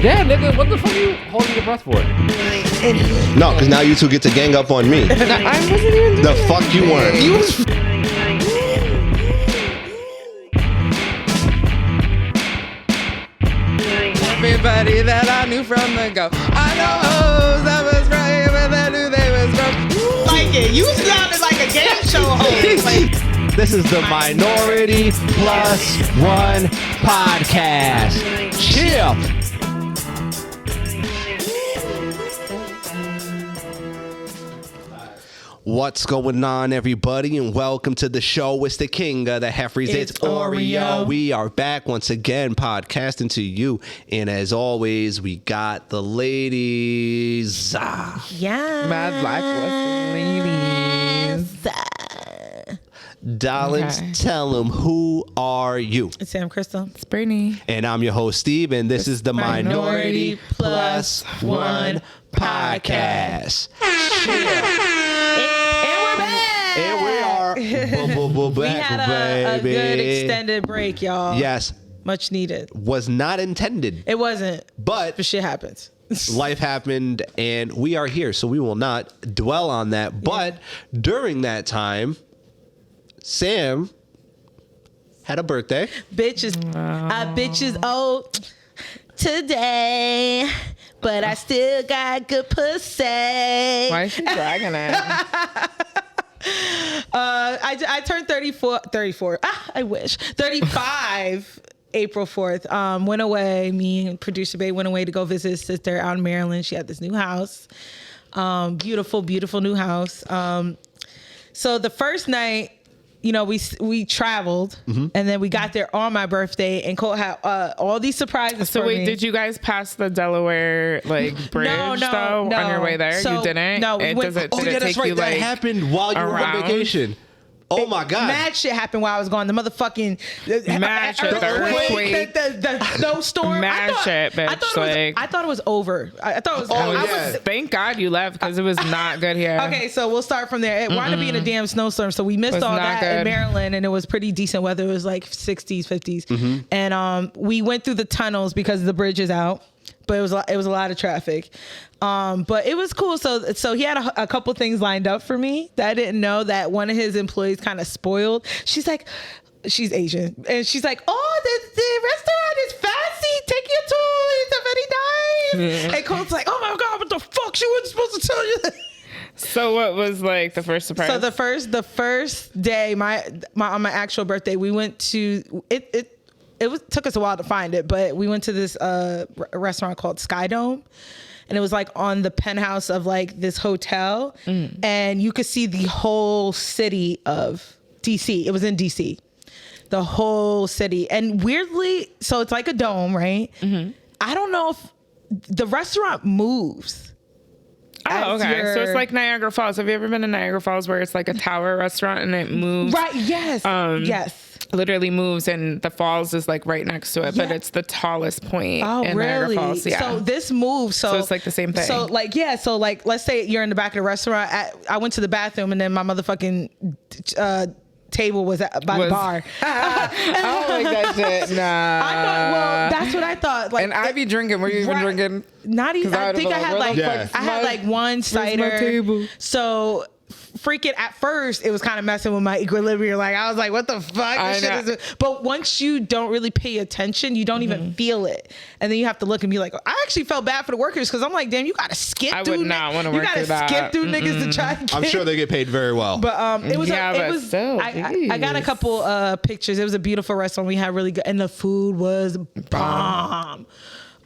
Yeah, nigga, what the fuck are you holding your breath for? No, because now you two get to gang up on me. I wasn't even doing The fuck you weren't. You was... Everybody that I knew from the go. I know hoes that was right, but I knew they was broke. Like it. You sounded like a game show host. Like, This is the Minority Plus One podcast. Chill. What's going on, everybody, and welcome to the show. It's the king of the Heffries. It's Oreo. We are back once again podcasting to you, and as always, we got the ladies. Yeah. Mad Black ladies. Darlings, Okay. tell them, who are you? it's Sam Crystal. It's Brittany. And I'm your host, Steve, and this is the Minority Plus One podcast. And we are back, We had a baby. good extended break, y'all. Yes, Much needed. was not intended, It wasn't, but but shit happens. life happened, and we are here, so we will not dwell on that. But during that time, Sam had a birthday. bitch is old today, but I still got good pussy. Why is she dragging it? I turned 34. I wish. 35 April 4th. Went away. Me and producer Babe went away to go visit his sister out in Maryland. She had this new house. Beautiful, beautiful new house. So the first night, you know, we traveled, and then we got there on my birthday, and Cole had all these surprises So for wait, me. did you guys pass the Delaware like bridge though on your way there? So, you didn't? no, we It, went- did it Oh, yeah, take that's right. you That like happened while you were on around? vacation. Oh, my God. Mad shit happened while I was gone. The motherfucking Mad shit, the earthquake. the snowstorm. Mad shit, bitch, I thought it was over. I thought it was. I yeah. was Thank God you left because it was not good here. okay, so we'll start from there. It wound up being a damn snowstorm, so we missed Was all not that in good. Maryland, and it was pretty decent weather. It was like 60s, 50s, and we went through the tunnels because the bridge is out. But it was a lot of traffic, but it was cool. So he had a couple things lined up for me that I didn't know. That one of his employees kind of spoiled. She's Asian, and she's like, "Oh, the restaurant is fancy. Take you to it's very nice." And Cole's like, "Oh my God, what the fuck? She wasn't supposed to tell you that." So what was like the first surprise? So the first day, on my actual birthday, we went to it. Took us a while to find it, but we went to this restaurant called Sky Dome, and it was like on the penthouse of like this hotel, and you could see the whole city of DC. It was in DC, the whole city, and weirdly, so it's like a dome, right? I don't know if the restaurant moves. Oh, okay. So it's like Niagara Falls. Have you ever been to Niagara Falls where it's like a tower restaurant and it moves? Right. Yes. Yes. Literally moves, and the falls is like right next to it, but it's the tallest point in Niagara Falls. Yeah. So this moves. So it's like the same thing. So like, yeah. So like, let's say you're in the back of the restaurant. I went to the bathroom, and then my motherfucking table was by the bar. I don't like that shit. Nah. I thought, well, that's what I thought. Like, And I be drinking. Were you even drinking? Not even. 'Cause I think I had like Yeah. I had like one cider. table? So freaking at first it was kind of messing with my equilibrium. Like I was like, what the fuck? I This shit know. is. But once you don't really pay attention, you don't even feel it, and then you have to look and be like, I actually felt bad for the workers because I'm like, damn, you gotta skip. I through would not wanna You work gotta through that. skip through niggas to try. To get. I'm sure they get paid very well. But it was Yeah, it but was still, I got a jeez. couple pictures. It was a beautiful restaurant. We had really good, and the food was bomb.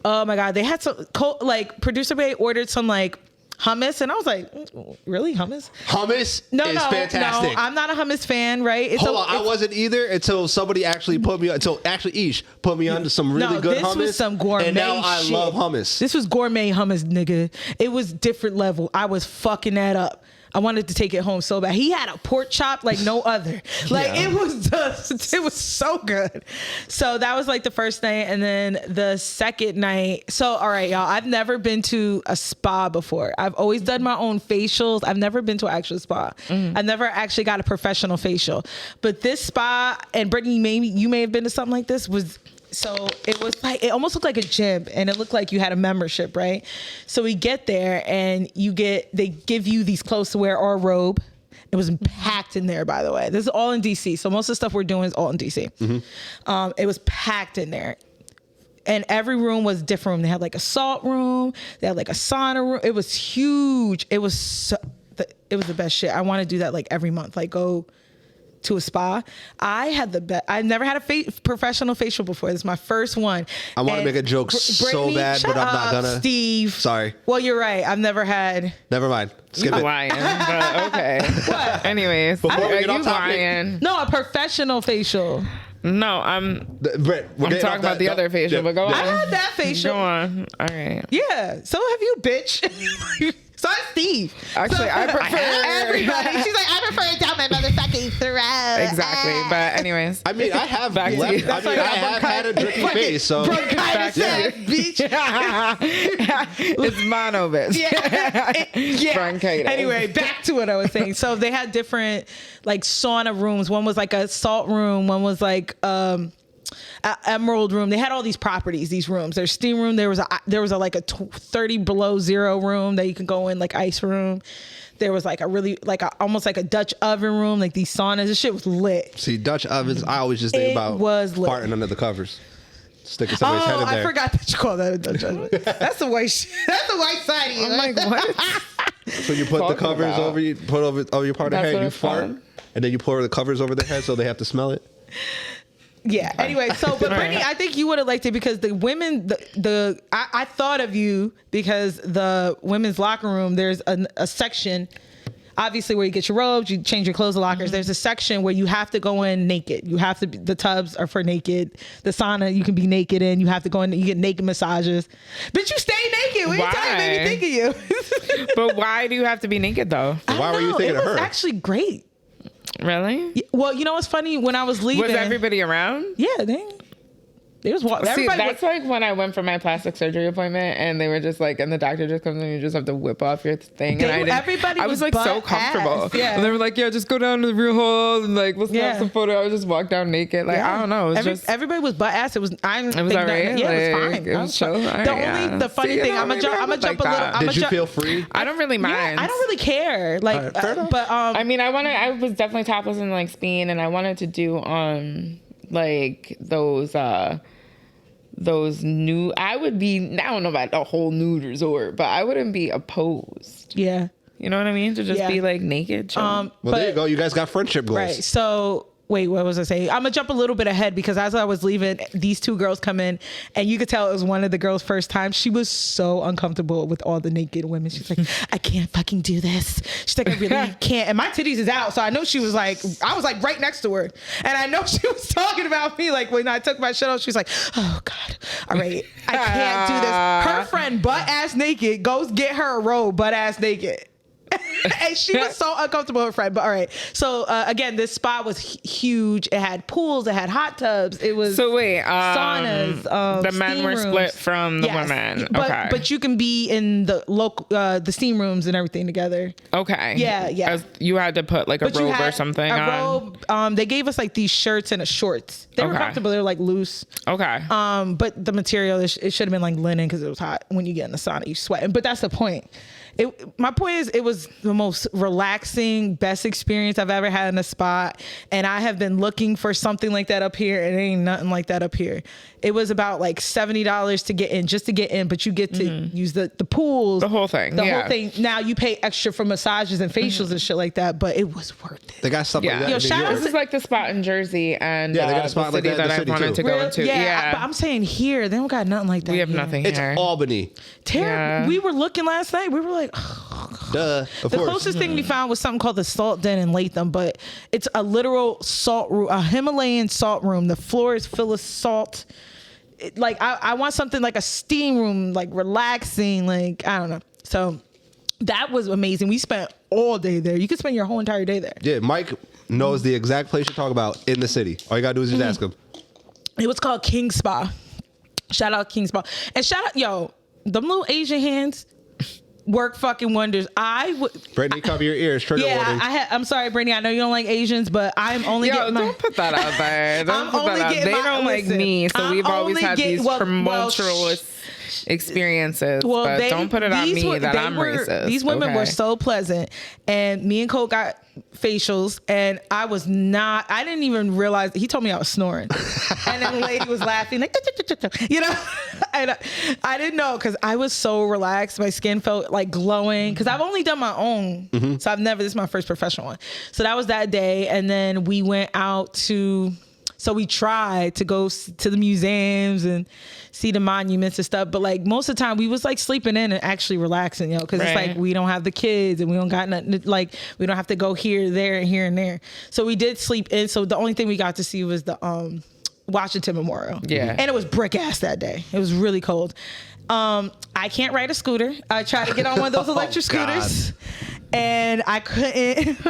Oh my God, they had some like producer Bay ordered some like hummus, and I was like, really, hummus? Hummus No, is no, fantastic. no. I'm not a hummus fan, right? It's Hold on, I wasn't either until somebody actually Ish put me onto some really good this hummus. was some gourmet and now I shit. love hummus. This was gourmet hummus, nigga. It was different level. I was fucking that up. I wanted to take it home so bad. He had a pork chop like no other. Like it was so good. So that was like the first night. And then the second night. So, all right, y'all, I've never been to a spa before. I've always done my own facials. I've never been to an actual spa. I've never actually got a professional facial. But this spa, and Brittany, maybe you may have been to something like this, so it was like, it almost looked like a gym, and it looked like you had a membership, right? So we get there and they give you these clothes to wear or a robe. It was packed in there, by the way. This is all in DC. So most of the stuff we're doing is all in DC. It was packed in there. And every room was a different room. They had like a salt room. They had like a sauna room. It was huge. It was the best shit. I want to do that like every month. Like go to a spa. I had the best. I've never had a professional facial before. This is my first one. I want to make a joke so bad, but I'm not gonna. Steve. Sorry. Well, you're right. I've never had. Never mind. Skip it. Lying, but okay. What? Anyways, Before we are get you off topic- lying? No, a professional facial. No, I'm I'm talking about the other facial, but go on. I had that facial. Go on. All right. Yeah. So have you, bitch. So I'm Steve. Actually, I prefer everybody. She's like, I prefer it down my motherfucking throat. Exactly. But anyways, I mean, I have Back to left, you. I mean, I have had a drippy face, so Bronchitis, bitch. it's mono, bitch. Yeah. Bronchitis. Anyway, back to what I was saying. So they had different like sauna rooms. One was like a salt room. One was like emerald room. They had all these properties, these rooms. There's steam room. There was a like a 30 below zero room that you can go in, like ice room. There was like a really almost like a Dutch oven room, like these saunas. This shit was lit. see, Dutch ovens, I always just think It about was lit. farting under the covers. Sticking somebody's head in there. I forgot that you call that a Dutch oven. That's the white shit. That's the white side of you. I'm like, what? So you put the Talking covers about. over you, put over your part of the That's head, what you it's fart, called? and then you pour the covers over their head so they have to smell it. Yeah. Anyway, so but Brittany, I think you would have liked it because the women, I thought of you because the women's locker room, there's a section, obviously where you get your robes, you change your clothes, the lockers. There's a section where you have to go in naked. You have to. The tubs are for naked. The sauna you can be naked in. You have to go in. You get naked massages. Bitch, you stay naked. What are you talking? Made me think of you. But why do you have to be naked though? Why were you No, thinking it of was her? actually great. Really? Well, you know what's funny? When I was leaving, Was everybody around? Yeah, they was walking. See, that's like when I went for my plastic surgery appointment, and they were just like, and the doctor just comes in, and you just have to whip off your thing. Everybody I was like so butt comfortable. ass, yeah. And they were like, yeah, just go down to the real hall and like we'll snap Yeah. some photo. I would just walk down naked. Like I don't know. It was just everybody was butt ass. It was. It was alright. Yeah, it was Like, fine. it was chill. The funny See, thing, you know, I'm gonna maybe I jump would a like little. that. Did you feel free? I don't really mind. Yeah, I don't really care. Like, fair enough. but I mean, I was definitely topless in like Spain, and I wanted to do like those nude. I would be. I don't know about a whole nude resort, but I wouldn't be opposed. yeah. You know what I mean? To just be like naked. chilling. Well, there you go. You guys got friendship goals. Right. So wait, what was I saying? I'm gonna jump a little bit ahead because as I was leaving, these two girls come in, and you could tell it was one of the girls' first time. She was so uncomfortable with all the naked women. She's like, I can't fucking do this. She's like, I really can't. And my titties is out, so I know she was like, I was like right next to her, and I know she was talking about me. Like when I took my shit off, she was like, oh God, all right, I can't do this. Her friend, butt ass naked, goes get her a robe, butt ass naked. And she was so uncomfortable with her friend. But all right. So again, this spa was huge. It had pools. It had hot tubs. It was So wait, saunas. the men steam were rooms. split from the Yes. women. But, Okay. but you can be in the local, the steam rooms and everything together. Okay. Yeah. You had to put like a But you robe or had something a on. robe. They gave us like these shirts and a shorts. They were Okay. comfortable. They were like loose. Okay. But the material, it should have been like linen because it was hot. When you get in the sauna, you sweat. But that's the point. My point is, it was the most relaxing, best experience I've ever had in a spa. And I have been looking for something like that up here. It ain't nothing like that up here. It was about like $70 to get in, just to get in. But you get to use the pools. The whole thing. The yeah. whole thing. Now you pay extra for massages and facials and shit like that. But it was worth it. They got stuff Yeah. like that. Yo, in New shout out York. This is like the spot in Jersey and Yeah, they got a spot the like city that in the I city, wanted too. to go Real- into. yeah, Yeah. but I'm saying here, they don't got nothing like that. We have here. nothing It's here. Albany. Terrible. Yeah. We were looking last night. We were like, Duh. Of the course. closest thing we found was something called the Salt Den in Latham, but it's a literal salt room, a Himalayan salt room. The floor is full of salt. I want something like a steam room, like relaxing, like I don't know. So That was amazing. We spent all day there. You could spend your whole entire day there. Yeah, Mike knows the exact place you're talking about in the city. All you gotta do is just ask him. It was called King Spa. Shout out King Spa. And shout out, them little Asian hands work fucking wonders. Brittany, cover your ears. Trigger warning. I'm sorry, Brittany. I know you don't like Asians, but I'm only getting don't put that out there. Don't put that out. They don't like me, so we've always had these tumultuous experiences. Well, but don't put it on me that I'm racist. These women were so pleasant, and me and Cole got facials, and I didn't even realize. He told me I was snoring, and then the lady was laughing like, and I didn't know because I was so relaxed. My skin felt like glowing because I've only done my own, so this is my first professional one. So that was that day, and then we went out to. So we tried to go to the museums and see the monuments and stuff. But like most of the time we was like sleeping in and actually relaxing, because it's like we don't have the kids and we don't got nothing, like we don't have to go here, there, and here and there. So we did sleep in. So the only thing we got to see was the Washington Memorial. Yeah. And it was brick ass that day. It was really cold. I can't ride a scooter. I tried to get on one of those electric scooters. And I couldn't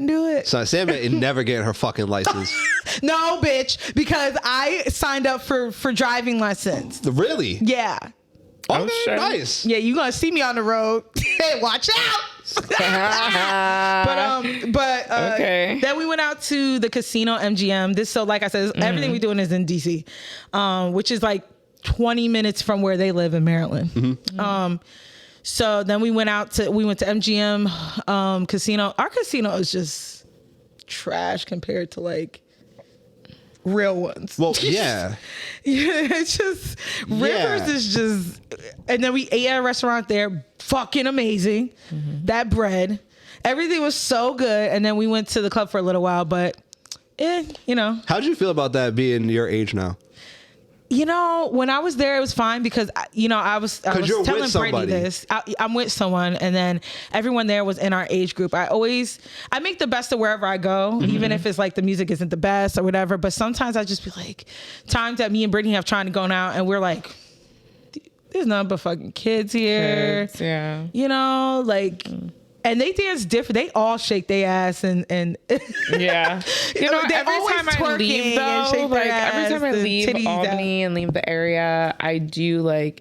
do it. So Sam ain't never getting her fucking license. No, bitch, because I signed up for driving lessons. Really? Yeah. Okay, nice. Yeah, you gonna see me on the road. Hey, watch out. but okay. Then we went out to the casino MGM. So like I said, everything we're doing is in DC, which is like 20 minutes from where they live in Maryland. So then we went to MGM casino. Our casino is just trash compared to like real ones. Well, yeah. It's just Rivers is just, and then we ate at a restaurant there, fucking amazing. That bread, everything was so good. And then we went to the club for a little while, but How'd you feel about that being your age now? When I was there, it was fine because, I was telling Brittany this. I'm with someone, and then everyone there was in our age group. I make the best of wherever I go, even if it's like the music isn't the best or whatever. But sometimes I just be like, times that me and Brittany have trying to go out, and we're like, there's nothing but fucking kids here. Yeah. And they dance different. They all shake their ass and yeah. Every time I leave Albany and leave the area, I do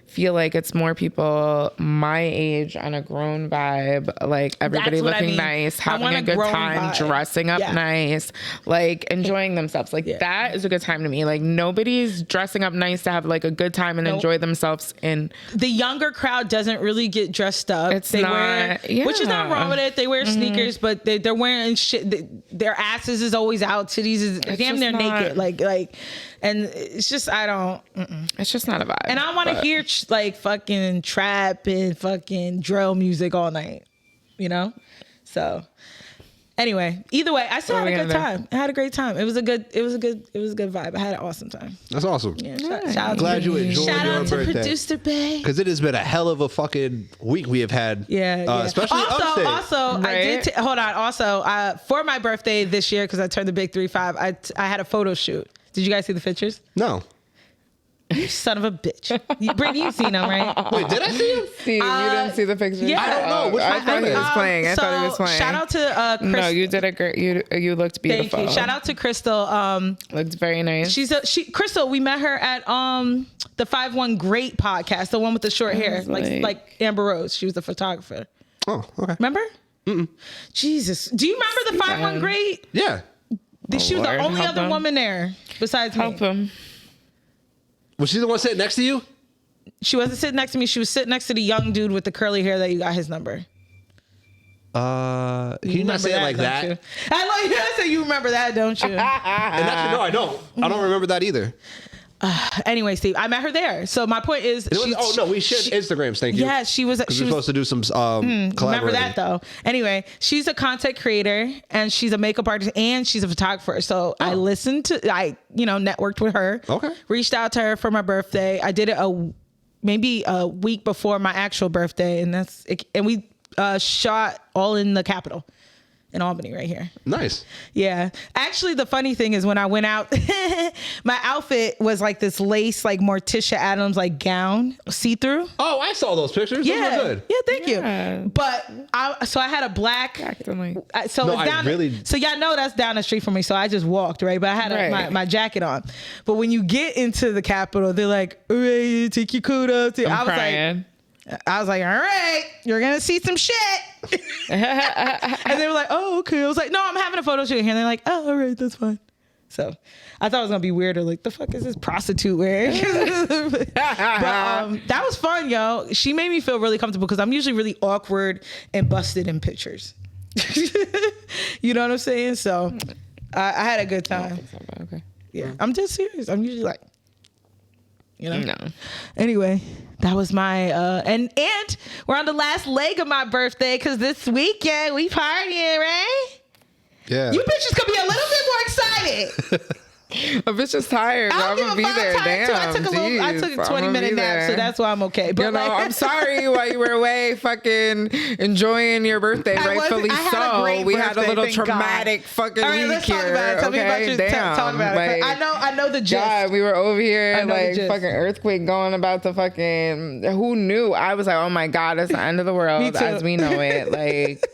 feel like it's more people my age on a grown vibe, like everybody looking nice, having a good time, dressing up nice, like enjoying themselves. That is a good time to me. Like nobody's dressing up nice to have like a good time and enjoy themselves. In the younger crowd doesn't really get dressed up. Which is not wrong with it. They wear sneakers, but they're wearing shit. Their asses is always out. Titties is damn near naked. Like. And it's just, it's just not a vibe. And I want to hear fucking trap and fucking drill music all night, So anyway, either way, I still had a good time. I had a great time. It was a good vibe. I had an awesome time. That's awesome. Yeah, shout out glad you enjoyed your birthday. Shout out to Producer Bay. Because it has been a hell of a fucking week we have had. Yeah. Especially upstate. Also, right? I did, hold on. Also, for my birthday this year, because I turned the big 3-5, I had a photo shoot. Did you guys see the pictures? No. You son of a bitch. Brittany, you've seen them, right? Wait, did I see him? You didn't see the pictures? Yeah. I don't know. Which I thought he was playing. I thought he was playing. Shout out to Crystal. No, you did a great. You looked beautiful. Thank you. Shout out to Crystal. Looked very nice. Crystal. We met her at the 5-1 Great podcast, the one with the short hair, like Amber Rose. She was the photographer. Oh, okay. Remember? Jesus. Do you remember the 5-1 Great? Yeah. She was the only other woman there besides me. Help him. Was she the one sitting next to you? She wasn't sitting next to me. She was sitting next to the young dude with the curly hair that you got his number. Can you not say it like that? You? I like that. So you remember that, don't you? And actually, no, I don't. I don't remember that either. Anyway, Steve, I met her there. So my point is, we shared Instagrams. Thank you. Yeah, she was supposed to do some collaborating. Remember that though. Anyway, she's a content creator and she's a makeup artist and she's a photographer. So I networked with her. Okay. Reached out to her for my birthday. I did it maybe a week before my actual birthday, and we shot all in the Capitol. in Albany right here. Nice. Yeah. Actually, the funny thing is when I went out, my outfit was like this lace, like Morticia Adams, like gown, see-through. Oh, I saw those pictures. Yeah. Those were good. Yeah, thank you. But I had a black. So y'all know that's down the street from me. So I just walked, right? But I had my jacket on. But when you get into the Capitol, they're like, all right, take your coat off. I was like, all right, you're going to see some shit. And they were like, oh, okay. I was like, no, I'm having a photo shoot here. And they're like, oh, all right, that's fine. So I thought it was going to be weirder. Like, the fuck is this prostitute wearing? But that was fun, yo. She made me feel really comfortable because I'm usually really awkward and busted in pictures. You know what I'm saying? So I had a good time. I don't think so, but okay. Yeah, I'm just serious. I'm usually like, No. Anyway, that was my and we're on the last leg of my birthday because this weekend we partying, right? Yeah. You bitches could be a little bit more excited. A bitch is tired. I'm gonna be there. Damn. I took a 20-minute nap, so that's why I'm okay. But I'm sorry while you were away, fucking enjoying your birthday. Rightfully so. We had a little traumatic fucking week let's here. Talk about it. Tell me about your talk about it. I know the gist. God, we were over here like fucking earthquake going about to fucking. Who knew? I was like, oh my God, it's the end of the world as we know it. Like,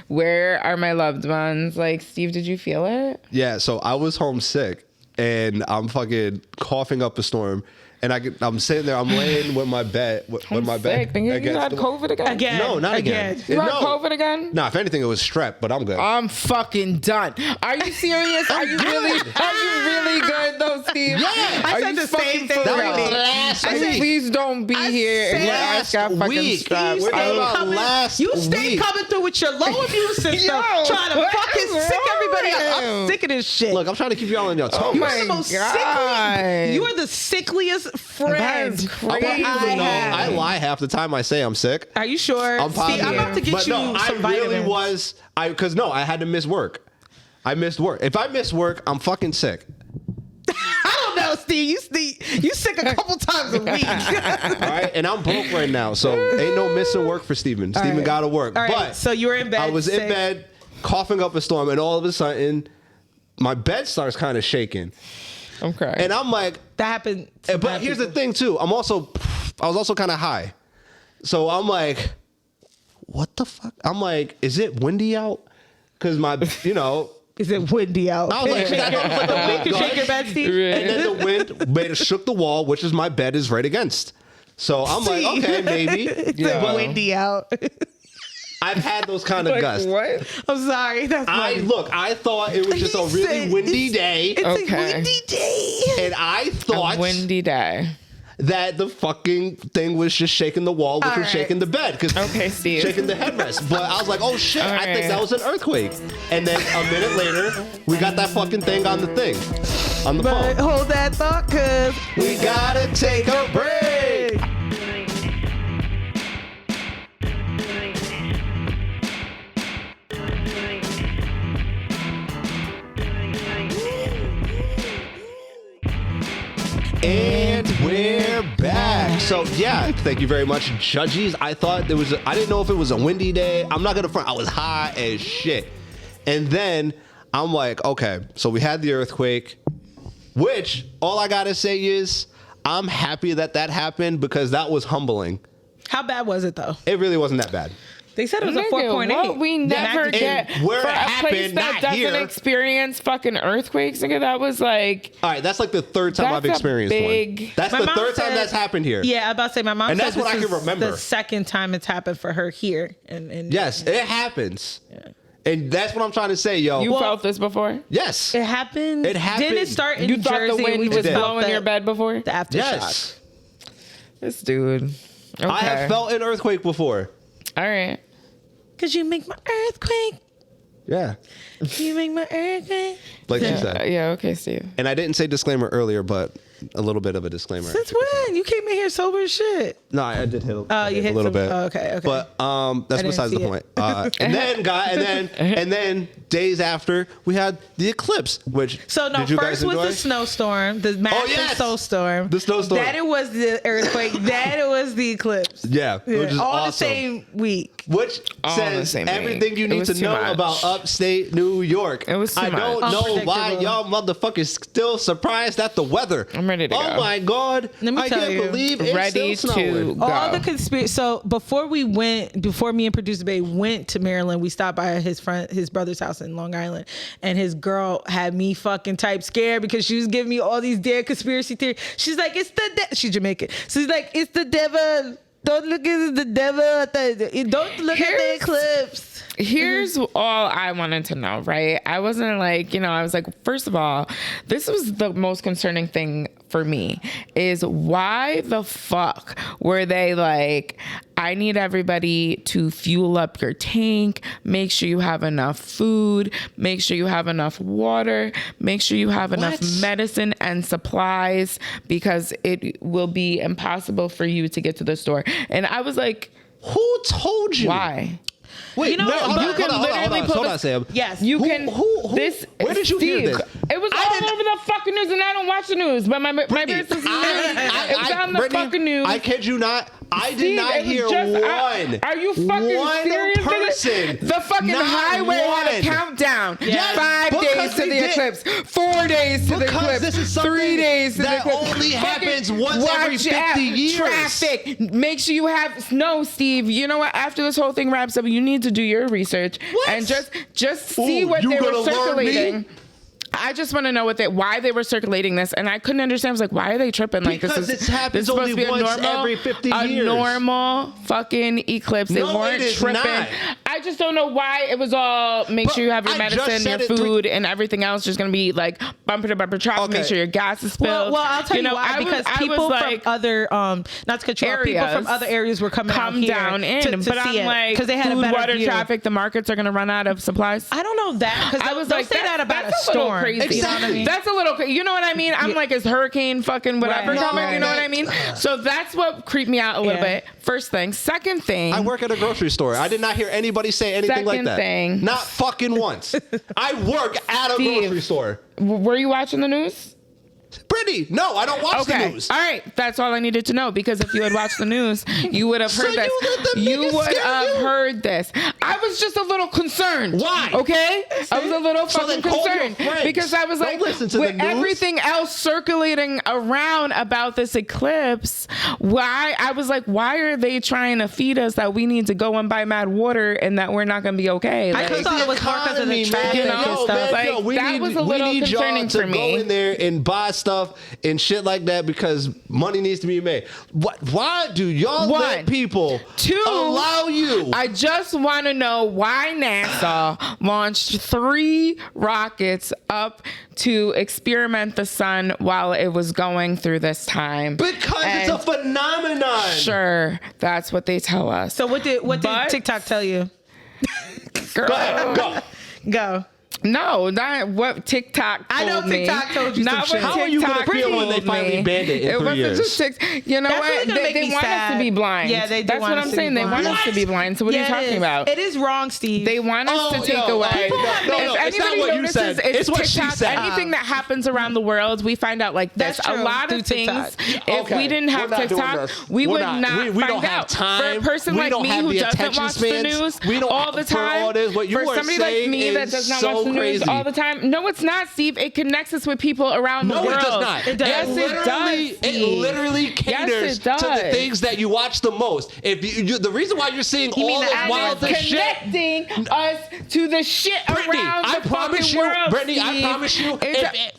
where are my loved ones? Like, Steve, did you feel it? Yeah. So I was homesick. And I'm fucking coughing up a storm. And I'm sitting there, I'm laying with my bed. You had COVID again? No, not again. You had COVID again? Nah, if anything, it was strep, but I'm good. I'm fucking done. Are you serious? Are you really good though, Steve? Yeah. I said the same thing. That was last week. Please don't be here and let us got fucking strep. You stay coming through with your low immune system, trying to fucking sick everybody up. I'm sick of this shit. Look, I'm trying to keep y'all on your toes. You are the most sickly. You are the sickliest friend. I lie half the time I say I'm sick. Are you sure? I'm positive. I'm about to get some vitamins. Really was. I had to miss work. I missed work. If I miss work, I'm fucking sick. I don't know, Steve. You sick a couple times a week. All right, and I'm broke right now, so ain't no missing work for Steven. Steven got to work. All right, but so you were in bed. I was in bed, coughing up a storm, and all of a sudden, my bed starts kind of shaking. Okay. And I'm like, that happened. But here's the thing too. I was also kind of high. So I'm like, what the fuck? I'm like, is it windy out? Cause is it windy out? I was like, the wind shake your bed, Steve. And then the wind shook the wall, which is my bed is right against. So I'm like, okay, maybe. It's windy out. I've had those kind of gusts. What? I'm sorry. That's funny. I thought it was just a really windy day. It's a windy day. And I thought a windy day. That the fucking thing was just shaking the wall, which was shaking the bed. Okay, Steve. Shaking the headrest. But I was like, oh shit, I think that was an earthquake. And then a minute later, we got that fucking thing on the thing. On the phone. Hold that thought, cause we gotta take a break. And we're back. So yeah, thank you very much, judges. I didn't know if it was a windy day. I'm not gonna front. I was high as shit. And then I'm like, okay, so we had the earthquake, which all I gotta say is I'm happy that happened because that was humbling. How bad was it though? It really wasn't that bad. They said it was a 4.8. What we never get where for it a happened, place that not doesn't here. experience fucking earthquakes. Nigga, that was like. All right, that's like the third time I've experienced one. That's the third time that's happened here. Yeah, I'm about to say my mom. And that's what I can remember. The second time it's happened for her here. And yes, it happens. Yeah. And that's what I'm trying to say, yo. You felt this before? Yes. It happened. It happened. Didn't it start in you Jersey? You thought the wind was blowing your bed before? The aftershock. Yes. This dude. Okay. I have felt an earthquake before. All right. Cause you make my earthquake. Yeah. You make my earthquake. Like she said. Yeah, okay, Steve. And I didn't say disclaimer earlier, but a little bit of a disclaimer. Since when? You came in here sober as shit. No, I did hit a little bit. Oh, okay. But that's besides the point. And then days after we had the eclipse, which did you guys enjoy? Was the snowstorm, the massive snowstorm. The snowstorm. Then it was the earthquake. Then it was the eclipse. Yeah, which is all awesome. the same week. Which says everything you need to know about upstate New York. It was too I don't know why y'all motherfuckers still surprised at the weather. I'm ready to go. Oh my God. Let me tell you. I can't believe it's Ready still snowing. to go. All the conspiracy. So before me and Producer Bay went to Maryland, we stopped by his brother's house in Long Island, and his girl had me fucking type scared because she was giving me all these dead conspiracy theories. She's like, it's the devil. She's Jamaican. So she's like, it's the devil. Don't look at the devil. Don't look at the eclipse. Here's all I wanted to know, right? I wasn't like, I was like, first of all, this was the most concerning thing for me is why the fuck were they like, I need everybody to fuel up your tank, make sure you have enough food, make sure you have enough water, make sure you have enough medicine and supplies because it will be impossible for you to get to the store. And I was like, who told you? Why? Wait, you can literally hold on, Sam. Yes, you can. Where did you hear this? It was all over the fucking news, and I don't watch the news. But my business is it was on the fucking news. I kid you not. I did not hear one. Are you fucking serious? Person. The fucking highway had a countdown. Yes, 5 days to the eclipse. 4 days to the eclipse. This is 3 days to the eclipse. That only happens once every 50 years. Traffic. Make sure you have Steve. You know what? After this whole thing wraps up, you need to do your research and just see what they were circulating. I just want to know why they were circulating this, and I couldn't understand. I was like, why are they tripping? Like, because this happens only once every 50 years. A normal fucking eclipse. They weren't tripping. Not. I just don't know why it was all make sure you have your medicine, your food, and everything else. Just gonna be like bumper to bumper traffic. Okay. Make sure your gas is filled. Well, I'll tell you why. Because people from other not to cut you off, people from other areas were coming down in. But I'm like, because they had a better water view. Traffic. The markets are gonna run out of supplies. I don't know that because I was like, say that about a storm. Crazy. Exactly. You know what I mean? That's a little crazy. You know what I mean? I'm like, is hurricane fucking whatever coming? You know what I mean? So that's what creeped me out a little bit. First thing. Second thing. I work at a grocery store. I did not hear anybody say anything like that. Thing. Not fucking once. I work at a grocery store. Were you watching the news? Brittany, no, I don't watch the news. All right, that's all I needed to know because if you had watched the news, you would have heard this. You would have heard this. I was just a little concerned. Why? Okay, I was a little fucking concerned because I was like, with everything else circulating around about this eclipse, why are they trying to feed us that we need to go and buy mad water and that we're not going to be okay? I just thought it was more because of the traffic and stuff. That was a little concerning for me. Go in there and buy stuff and shit like that because money needs to be made. Why do y'all let people allow you? I just want to know why NASA launched 3 rockets up to experiment the sun while it was going through this time. Because it's a phenomenon. Sure, that's what they tell us. So what did TikTok tell you? Girl, go. No, not what TikTok told me. I know TikTok told you not some shit. How are you going to feel when they finally banned it in 3 years? Just you know what? They want us to be blind. Yeah, they do. That's what I'm saying. They want us to be blind. So what are you talking about? It is wrong, Steve. They want us to take away. No, it's not what you said. It's what she said. Anything that happens around the world, we find out like this. A lot of things. If we didn't have TikTok, we would not find out. For a person like me who doesn't watch the news all the time, for somebody like me that does not watch the news all the time. No, it's not, Steve. It connects us with people around the world. No, it does not. Yes, it does. It literally caters to the things that you watch the most. If the reason why you're seeing all this wild shit, connecting us to the shit around the fucking world. Brittany, I promise you,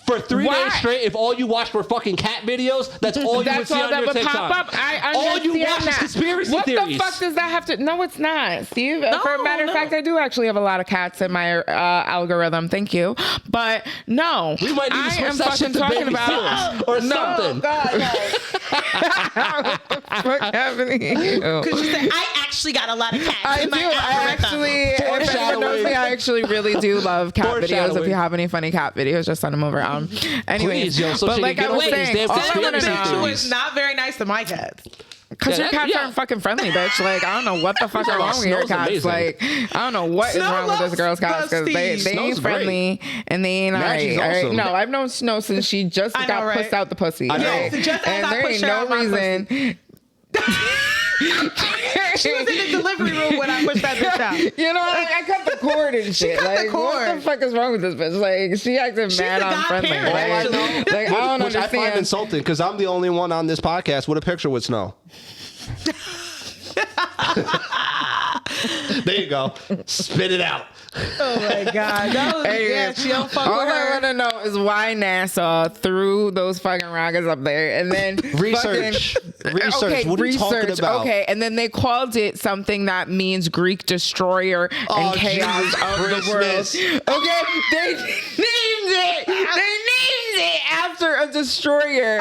for 3 days straight, if all you watch were fucking cat videos, that's all you would see on your TikTok. Pop up. I understand all you watch is conspiracy theories. What the fuck does that have to? No, it's not, Steve. For a matter of fact, I do actually have a lot of cats in my algorithm. Thank you. But no, we might need to switch that shit to talking about or something. God, what the fuck happening? Because you said I actually got a lot of cats. In my I actually really do love cat videos. If you have any funny cat videos, just send them over. Anyways, but like I was saying, all I want to know is not very nice to my cats. Because your cats aren't fucking friendly, bitch. Like, I don't know what the fuck is wrong with your cats. Amazing. Like, I don't know what is wrong with this girl's cats because they ain't friendly and they ain't alright. Awesome. No, I've known Snow since she just got pushed out the pussy. Yes, just as and I there pushed ain't her no out my reason. pussy. She was in the delivery room when I pushed that bitch out. You know, like, I cut the cord and shit. cut the Like, cord. what the fuck is wrong with this bitch? Like, she acting mad unfriendly. godparent, Like, actually. I don't Which I find understand. insulting because I'm the only one on this podcast with a picture with Snow. There you go. Spit it out. Oh my God. That was, Hey, she don't fuck all with I her. want to know is why NASA threw those fucking rockets up there and then Research. Okay, What are you talking about? Okay, and then they called it something that means Greek destroyer and chaos Jesus of Christmas. the world. Okay, they named it. They named it after a destroyer.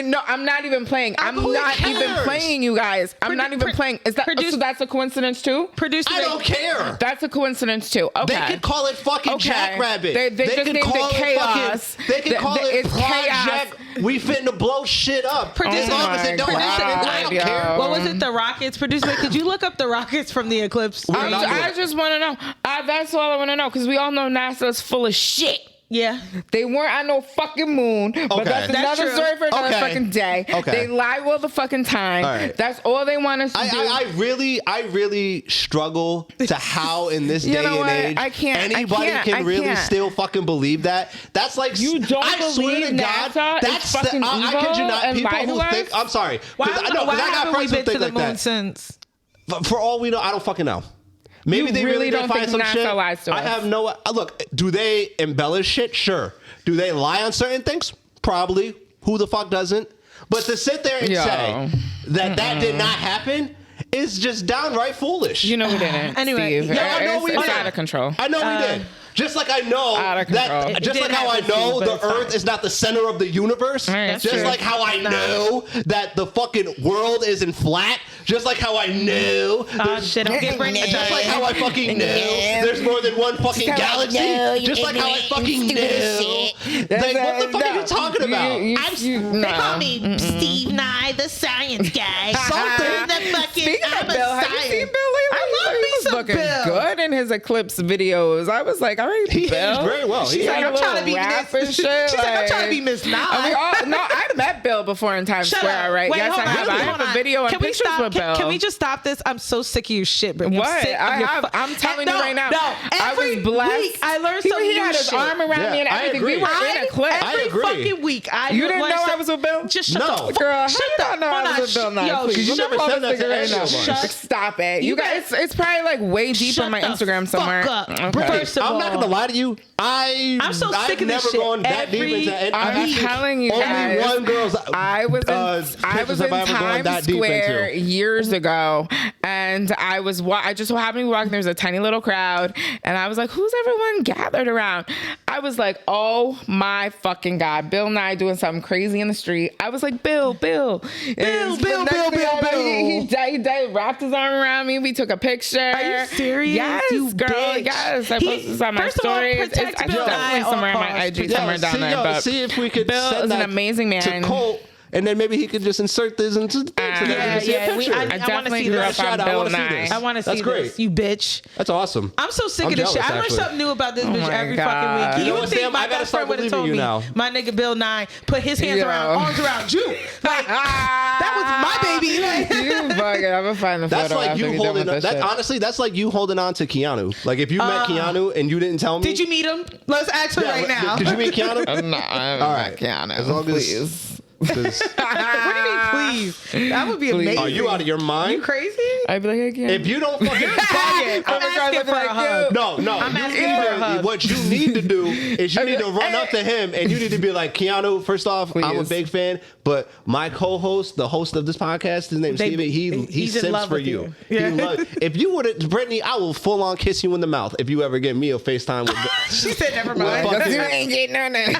No, I'm not even playing. I'm not even playing, you guys. I'm not even playing. Is that so? That's a coincidence too. I don't care. That's a coincidence too. Okay. They could call it fucking Jackrabbit. They just could named call it chaos. They could call it It's Project. We finna blow shit up. As long as it don't happen, I don't care. What was it? The Rockets? Producer, could you look up the Rockets from the eclipse? I just want to know. That's all I want to know because we all know NASA's full of shit. Yeah. They weren't on no fucking moon. But that's another story for another fucking day. Okay. They lie all the fucking time. All right. That's all they want us to do. I really struggle to how in this day and age anybody can really still fucking believe that. That's like you don't believe NASA that's fucking evil I kid you not. and People lie to who us? think I'm sorry. Why I got haven't we friends who been to think the like moon that. since? For all we know, I don't fucking know. Maybe You they really really don't find think some NASA shit. lies to I us? have no look. Do they embellish shit? Sure. Do they lie on certain things? Probably. Who the fuck doesn't? But to sit there and say that did not happen is just downright foolish. You know we didn't. Anyway, Steve. I know we it's did. out of control. I know we did. Just like I know that, just like how I know the Earth is not the center of the universe. Right, just like how I know that the fucking world isn't flat. Just like how I know. Shit, I'm getting brain Just like how I fucking know there's more than one fucking galaxy. Just like how I fucking know. Like, what the fuck are you talking about? They call me Steve Nye, the science guy. Have you seen Bill lately? I love me some looking Bill. good in his Eclipse videos. I was like, all right, He Bill. aged very well. She's like, I'm trying to be Miss. She's like, I'm trying to be Miss Nye. I met Bill before in Times Square, right? Wait, yes, I have. I have a video and pictures with Bill. Can we just stop this? I'm so sick of your shit. But What? I'm telling you right now. No, I was blessed. Week, I learned some He new had his shit. arm around me and everything. We were in a clip. Every fucking week. You didn't know I was with Bill? Just shut the fuck. Girl, how Shut you not know I was with Bill now? Yo, Please, you never said that to right now. anyone. Stop it. You guys, it's probably like way deep on my Instagram somewhere. Okay. First of all, I'm not gonna lie to you. I'm so sick of this never shit. gone that deep into it. I'm telling you guys. Only one girl's. I was in Times Square years ago, and I just so happened to be walking. There's a tiny little crowd, and I was like, "Who's everyone gathered around?" I was like, "Oh my fucking God, Bill Nye doing something crazy in the street." I was like, "Bill." He wrapped his arm around me. We took a picture. Are you serious? Yes, you girl. bitch. Yes, I posted this on my story. It's definitely somewhere on my IG, somewhere down there. But see if we could Bill send is that an amazing man. to Colt, and then maybe he could just insert this into the thing so that we can see a picture. I definitely grew up on Bill Nye. I want to see this, you bitch. That's awesome. I'm so sick of this shit. I learn something new about this bitch every fucking week. You would think my best friend would have told me, my nigga Bill Nye put his arms around you. Like, that was my baby. You bugging. I'm gonna find the photo. That's like you holding on. Honestly, that's like you holding on to Keanu. Like if you met Keanu and you didn't tell me. Did you meet him? Let's ask her right now. Did you meet Keanu? No, I haven't met Keanu. As long please. as. What do you mean, please? That would be amazing. Are you out of your mind? You crazy? I'd be like, I can't. If you don't fucking I'm asking for a hug. No. I'm asking for a hug. What you need to do is you need to run up to him and you need to be like, Keanu, first off, I'm a big fan, but my co-host, the host of this podcast, his name's Steven, he simps for you. Yeah. If you would have, Brittany, I will full on kiss you in the mouth if you ever get me a FaceTime with She said never mind. You ain't getting none. She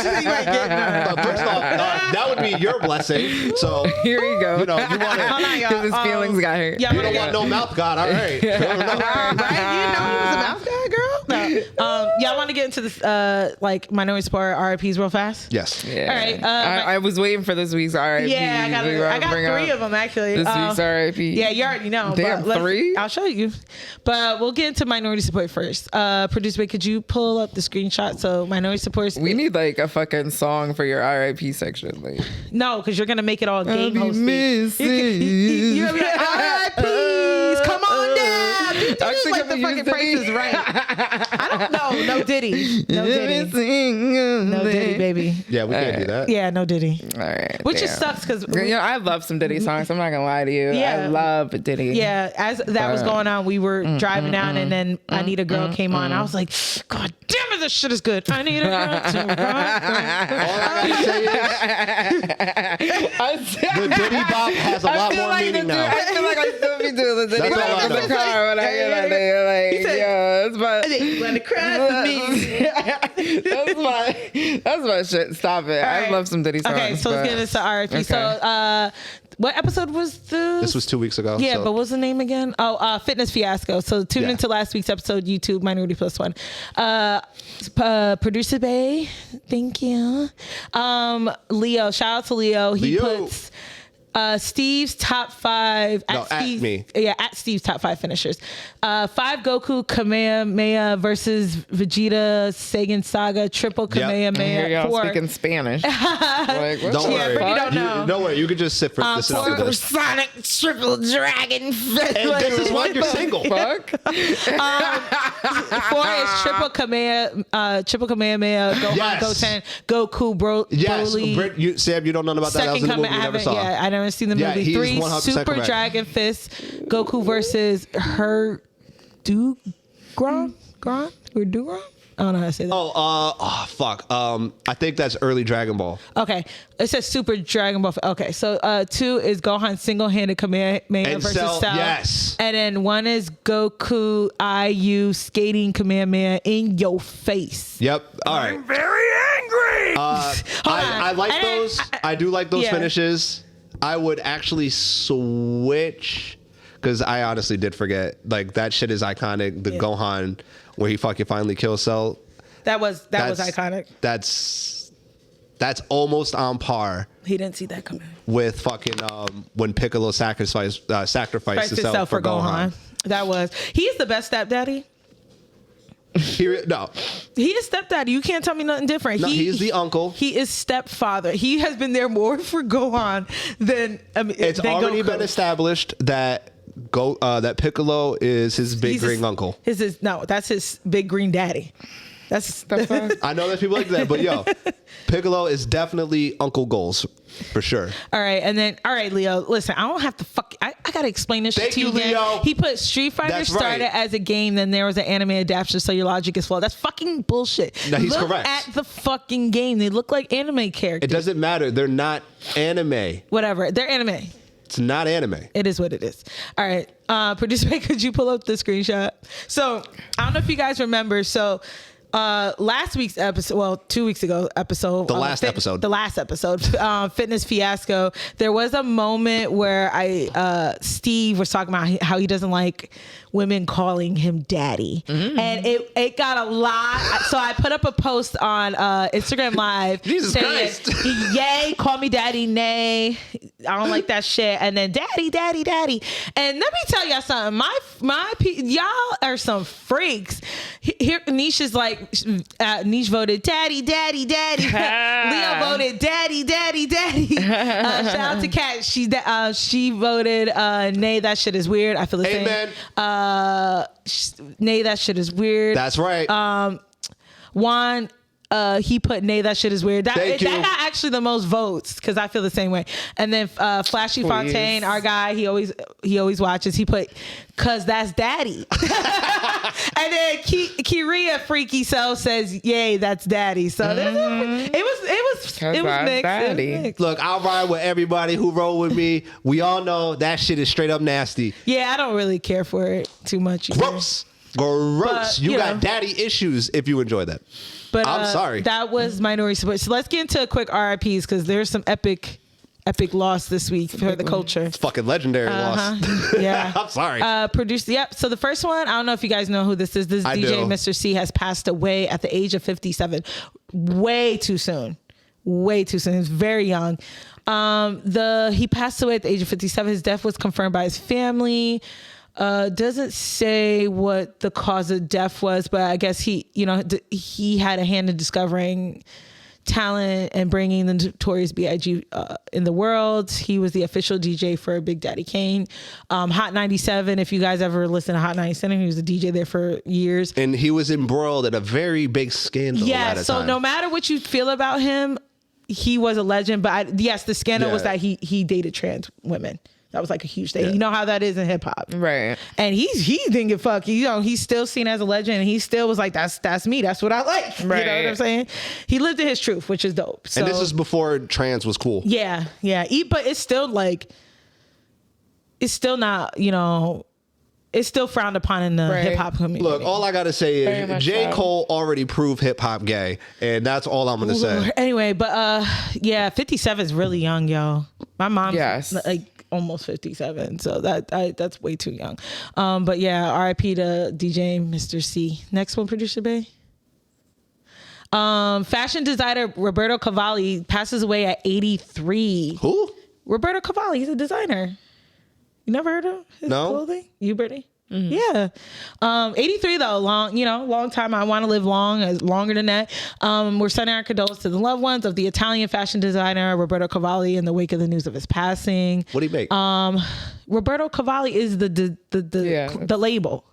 said you ain't getting none. First off, that would be your blessing. So here you go. You know, you want to. Because his feelings got hurt. Yeah, you don't want no mouth god. All right. Right? You know he was a mouth guy, girl. No. Y'all want to get into this like Minority Support RIPs real fast? Yes. Yeah. All right. I was waiting for this week's RIP. Yeah, I got 3 of them actually. This week's RIP. Yeah, you already know. Damn, 3? I'll show you. But we'll get into Minority Support first. Producer, could you pull up the screenshot? So Minority Support. We need like a fucking song for your RIP section. Like, no, because you're gonna make it all game I'll be hosting. missing You're gonna be like, RIPs, come on down. Dude, Actually, like the fucking Price is Right. I don't know. No Diddy. No Diddy, baby. Yeah, we can't do that. Yeah, no Diddy. all right. Which just sucks because I love some Diddy songs. I'm not gonna lie to you. Yeah. I love Diddy. yeah, as that was going on, we were driving down, and then I Need a Girl came on. I was like, God damn it, this shit is good. I need a girl to rock. All I gotta say is the Diddy Bop has a lot more meaning now. I feel like I still be doing the Diddy That's all I Bop in know. the car when I hear that nigga. Like, yo, it's my. When the crowd me. That's my shit. Stop it. I love some Diddy songs. Okay, so let's get into RIP. Okay. So, what episode was this? This was 2 weeks ago. Yeah, so. but what's the name again? Oh, Fitness Fiasco. So tune into last week's episode, YouTube, Minority Plus One. Producer Bay, thank you. Leo, shout out to Leo. He puts Steve's top 5 No, at Steve, me. Yeah, at Steve's top 5 finishers. 5 Goku Kamehameha versus Vegeta Saiyan Saga Triple I hear Kamehameha. y'all 4 speaking Spanish. Like, what Don't the worry. fuck? don't know. Don't worry. You could just sit for this. Sonic Triple Dragon. And this is why you're single. Fuck. 4 is Triple Kamehameha, Gohan, Yes. Goten, Goku, Yes, Broly. Sam, you don't know about that. That was in the movie you never saw. Yeah, I never seen the Yeah, movie. he's 3, 100% Super correct. Dragon Fist, Goku versus Dugron? I don't know how to say that. Oh, fuck. I think that's early Dragon Ball. Okay, it says Super Dragon Ball. Okay, so 2 is Gohan single-handed Kamehameha And versus Cell, Cell. yes. And then 1 is Goku IU skating Kamehameha in your face. Yep. All right. I'm very angry. I like And then those. I do like those yeah. finishes. I would actually switch because I honestly did forget. Like that shit is iconic. The Gohan where he fucking finally kills Cell. That was iconic. That's almost on par He didn't see that coming. with fucking when Piccolo sacrificed himself for Gohan. That was. He's the best stepdaddy. No, He is stepdaddy. You can't tell me nothing different. no, he's the uncle. He is stepfather. He has been there more for Gohan than It's than already Goku. been established that that Piccolo is his big He's green his, uncle. That's his big green daddy. That's I know there's people like that, but yo, Piccolo is definitely Uncle Goals for sure. all right. And then Leo, listen, I don't have to I gotta explain this shit Thank to you you, again. Leo. He put Street Fighter That's started right. as a game, then there was an anime adaptation, so your logic is flawed. That's fucking bullshit. No, he's Look correct. at the fucking game. They look like anime characters. It doesn't matter. They're not anime. Whatever. They're anime. It's not anime. It is what it is. All right. Producer, could you pull up the screenshot? So I don't know if you guys remember. So last week's episode, 2 weeks ago episode. The last episode, Fitness Fiasco. There was a moment where Steve was talking about how he doesn't like women calling him daddy. And it got a lot. So I put up a post on Instagram Live. Jesus saying, Christ. Yay, call me daddy, nay. I don't like that shit. And then daddy. And let me tell y'all something. Y'all are some freaks. Here, Niche is like, Niche voted daddy. Leo voted daddy. Shout out to Kat. She voted nay, that shit is weird. I feel the Amen. same. Nay, that shit is weird. That's right. Juan, he put nay, that shit is weird. That got actually the most votes because I feel the same way. And then Flashy Fontaine, our guy, he always watches. He put cause that's daddy. And then Kiria Freaky Self says, yay, that's daddy. So it was mixed. Daddy. It was mixed. Look, I'll ride with everybody who roll with me. We all know that shit is straight up nasty. Yeah, I don't really care for it too much. Either. Gross. But, you you got know. daddy issues if you enjoy that. But I'm sorry. That was Minority Support. So let's get into a quick RIPs because there's some epic epic loss this week for the culture. It's fucking legendary loss. Yeah. I'm sorry. Produced. Yep. So the first one, I don't know if you guys know who this is. This I DJ, do. Mr. C, has passed away at the age of 57. Way too soon. Way too soon. He's very young. He passed away at the age of 57. His death was confirmed by his family. Doesn't say what the cause of death was, but I guess he had a hand in discovering talent and bringing the Notorious B.I.G. In the world. He was the official DJ for Big Daddy Kane. Hot 97, if you guys ever listen to Hot 97, he was a DJ there for years. And he was embroiled in a very big scandal. Yeah, so time. No matter what you feel about him, he was a legend. But the scandal was that he dated trans women. That was like a huge thing. Yeah. You know how that is in hip hop. Right. And he didn't give a fuck. He's still seen as a legend, and he still was like, that's me. That's what I like. Right. You know what I'm saying? He lived in his truth, which is dope. So, and this is before trans was cool. Yeah. Yeah. But it's still like, it's still not, it's still frowned upon in the hip hop community. Look, all I gotta say is J. Cole already proved hip hop gay, and that's all I'm gonna say. Anyway, but 57 is really young, yo. My mom's like almost 57, so that's way too young. But yeah, R.I.P. to DJ Mr. C. Next one, producer Bay. Fashion designer Roberto Cavalli passes away at 83. Who? Roberto Cavalli. He's a designer. You never heard of his clothing? You, Brittany? Mm-hmm. Yeah. 83 though, long time. I want to live longer than that. We're sending our condolences to the loved ones of the Italian fashion designer Roberto Cavalli in the wake of the news of his passing. What do you make? Roberto Cavalli is the label.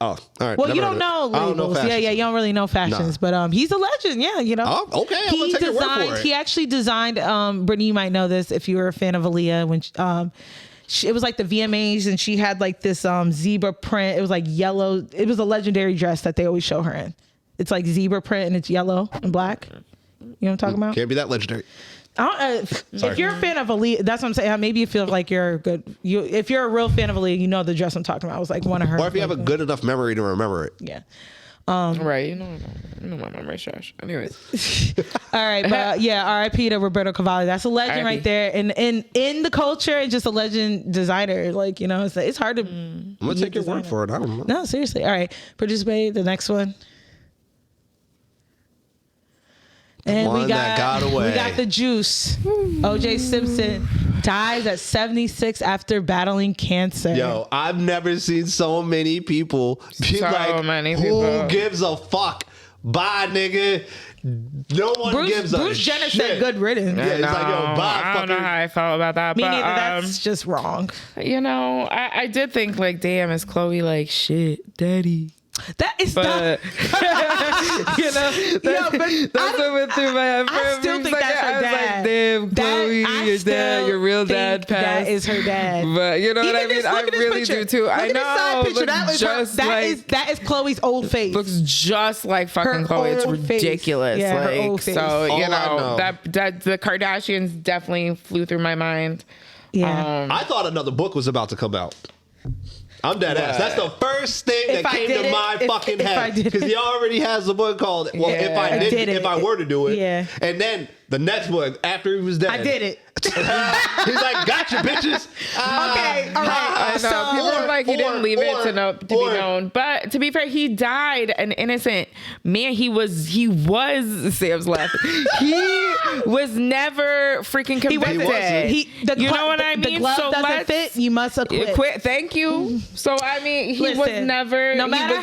Oh, all right. Well, you don't know labels. Yeah, you don't really know fashions, but he's a legend. Yeah, Oh, okay. I'm gonna take your word for it. He actually designed. Brittany, you might know this if you were a fan of Aaliyah when. It was like the VMAs, and she had like this zebra print. It was like yellow. It was a legendary dress that they always show her in. It's like zebra print, and it's yellow and black. You know what I'm talking about? Can't be that legendary. If you're a fan of Aaliyah, that's what I'm saying. Maybe you feel like you're good. If you're a real fan of Aaliyah, you know the dress I'm talking about. It was like one of her. Or if you have a good enough memory to remember it. Yeah. Right, you know my memory's trash. Anyways, all right, but R.I.P. to Roberto Cavalli. That's a legend right there, and in the culture, and just a legend designer. Like it's hard to. I'm gonna take your word for it. I don't know. No, seriously. All right, producer Bay, the next one. And we got the juice. O.J. Simpson dies at 76 after battling cancer. Yo, I've never seen so many people be who gives a fuck? Bye, nigga. No one gives a Bruce Jenner shit. said good riddance. Yeah, it's like, yo, bye. I don't know how I felt about that. Me neither. That's just wrong. I did think like, damn, is Chloe like shit, daddy? That is not. That's what went through my head. I still think that's her dad. I was like, damn, Chloe, your dad, your real dad passed. That is her dad. But you know what I mean? I really do too. I know. That is Chloe's old face. Looks just like fucking Chloe. It's ridiculous. Yeah, her old face. So that the Kardashians definitely flew through my mind. Yeah. I thought another book was about to come out. I'm dead ass. That's the first thing that came to my fucking head. Because he already has a book called If I Were to Do It. Yeah. And then the next one, after he was dead. I did it. He's like, gotcha, bitches. Okay, all right. I know. People are like, he didn't leave it to be known. But to be fair, he died an innocent man. He was Sam's laughing. He was never freaking convicted. You know what I mean? The glove doesn't fit. You must acquit. Thank you. So I mean, he was never. No matter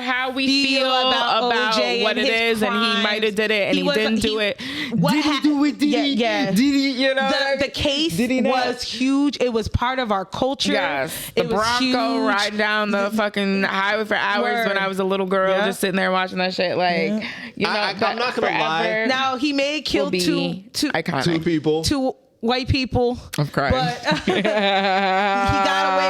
how we feel about what it is, and he might have did it, and he didn't do it. Did he do it? Yeah. Did he? You know, the case was huge. It was part of our culture. Yes, the Bronco riding down the fucking highway for hours when I was a little girl, just sitting there watching that shit. Like, I'm not gonna lie. Now he may kill two people. Two white people. I'm crying. But he got away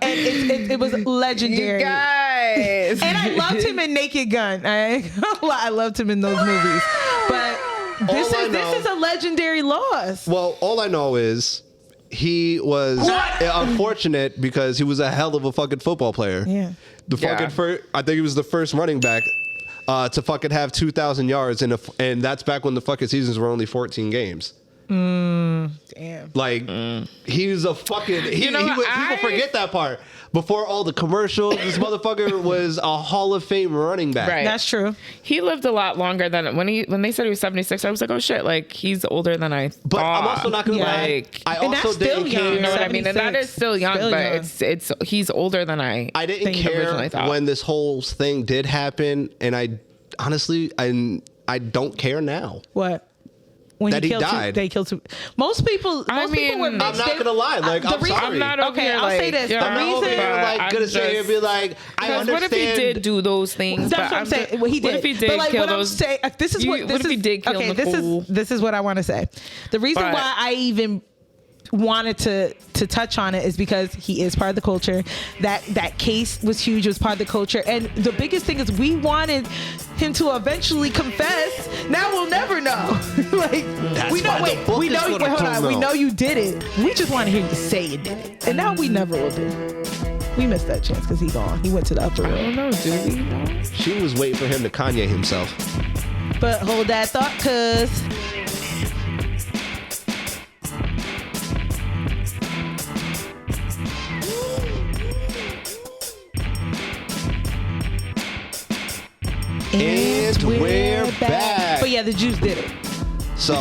with it, and it was legendary. You guys. And I loved him in Naked Gun. I loved him in those movies. But this is a legendary loss. Well, all I know is he was unfortunate because he was a hell of a fucking football player. Yeah. I think he was the first running back to fucking have 2,000 yards, and that's back when the fucking seasons were only 14 games. Damn. Like he's a fucking. People forget that part. Before all the commercials, this motherfucker was a Hall of Fame running back. Right. That's true. He lived a lot longer than when they said he was 76. I was like, oh shit, like he's older than I thought. But I'm also not gonna lie. I also didn't care. You know what I mean? And that is still young, it's he's older than I didn't care when this whole thing did happen, and I honestly I don't care now. What? When that he died. They killed two. Most people were mixed. I'm not gonna lie. Like, I'm sorry. I'm not over here, I'll say this. Yeah, the reason, gonna sit here and be like, I understand. What if he did do those things? That's what I'm saying. Well, he did. What if he did kill those? This is what. What if he did kill Nicole? This is what I want to say. The reason why I even wanted to touch on it is because he is part of the culture. That case was huge. It was part of the culture, and the biggest thing is we wanted him to eventually confess. Now we'll never know. Like we know you did it. We just want to hear you say you did it, and now we never will do. We missed that chance because he's gone. He went to the upper room. I don't know, dude. She was waiting for him to Kanye himself. But hold that thought, cuz. And we're back. But yeah, the Jews did it. So,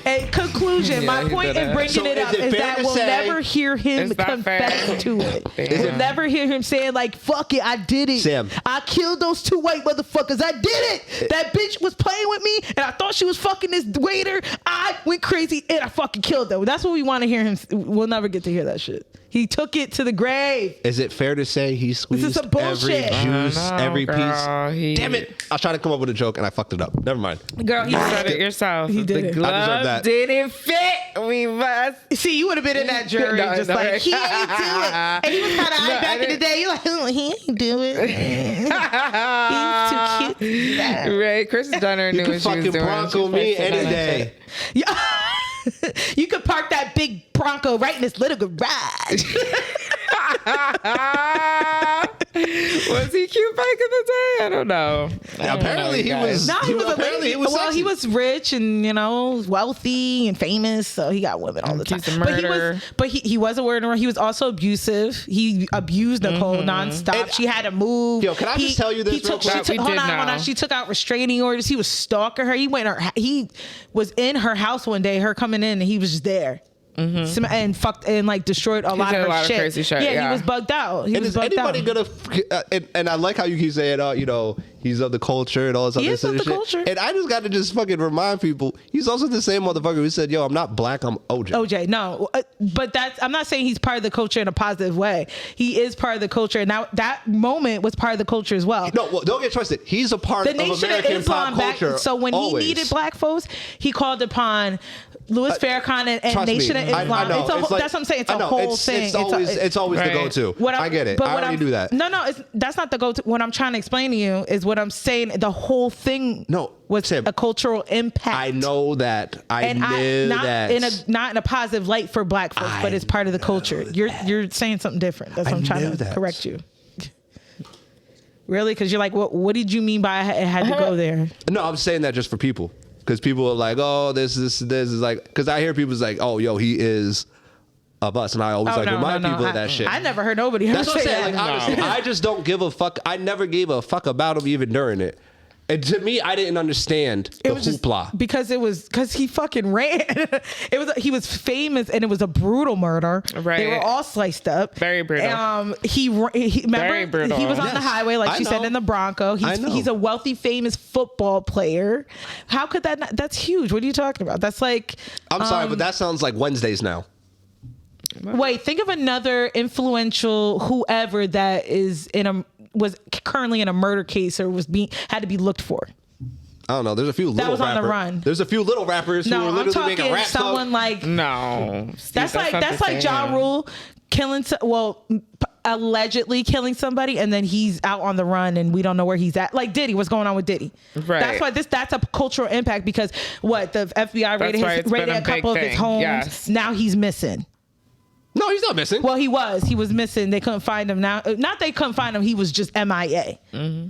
a conclusion. My point in bringing it up is that we'll never hear him confess to it. We'll never hear him saying like, "Fuck it, I did it. Sam, I killed those two white motherfuckers. I did it. That bitch was playing with me, and I thought she was fucking this waiter. I went crazy and I fucking killed them." That's what we want to hear him. We'll never get to hear that shit. He took it to the grave. Is it fair to say he squeezed every juice, every piece? Damn it! I was trying to come up with a joke and I fucked it up. Never mind. Girl, you said it yourself. He did it. Glove didn't fit. We must. See, you would have been in that jury, he ain't do it. And he was kind of back in the day. You're like, oh, he ain't do it. He's too cute. Right, Chris Jenner knew what she was doing. You can fucking Bronco me any day. Yeah. You could park that big Bronco right in this little garage. Was he cute back in the day? I don't know. Apparently he was. No, he was rich and wealthy and famous, so he got women all the time. But he was a murderer. He was also abusive. He abused Nicole nonstop. She had to move. Yo, can I just tell you this real quick? Hold on. She took out restraining orders. He was stalking her. He was in her house one day. Her coming in, and he was just there. And fucked and like destroyed a lot of her shit. Crazy shit. Yeah, he was bugged out. Is anybody gonna? And I like how you keep saying, he's of the culture and all this other shit. Culture. And I just got to fucking remind people, he's also the same motherfucker who said, "Yo, I'm not black, I'm OJ." OJ, no, but I'm not saying he's part of the culture in a positive way. He is part of the culture, and now that moment was part of the culture as well. No, well, don't get twisted. He's a part of American pop culture. So when he needed black folks, he called upon Louis Farrakhan and Nation of Islam. That's what I'm saying. It's a whole thing. It's always the go-to. I get it. I already do that. No, that's not the go-to. What I'm trying to explain to you is what I'm saying. The whole thing was a cultural impact. I know that. I knew that. Not in a positive light for black folks, but it's part of the culture. You're saying something different. That's what I'm trying to correct you. Really? Because you're like, what did you mean by it had to go there? No, I'm saying that just for people. Because people are like, oh, this is like, because I hear people's like, oh, yo, he is of us, and I always remind people of that shit. I never heard nobody. That's what I'm saying. Like, honestly, I just don't give a fuck. I never gave a fuck about him even during it. And to me, I didn't understand the hoopla because he fucking ran. He was famous, and it was a brutal murder. Right, they were all sliced up. Very brutal. He very brutal. He was on the highway, like she said, in the Bronco. He's a wealthy, famous football player. How could that not? That's huge. What are you talking about? That's like. I'm sorry, but that sounds like Wednesdays now. Wait, think of another influential whoever that was currently in a murder case or had to be looked for. I don't know. There's a few little rappers. On the run. There's a few little rappers who are literally making rap someone like Steve, that's like Ja Rule killing. Allegedly killing somebody, and then he's out on the run, and we don't know where he's at. Like Diddy, what's going on with Diddy? Right. That's why that's a cultural impact because the FBI raided a couple of his homes. Yes. Now he's missing. No, he's not missing. Well, he was missing. They couldn't find him now. Not they couldn't find him. He was just MIA. Mm-hmm.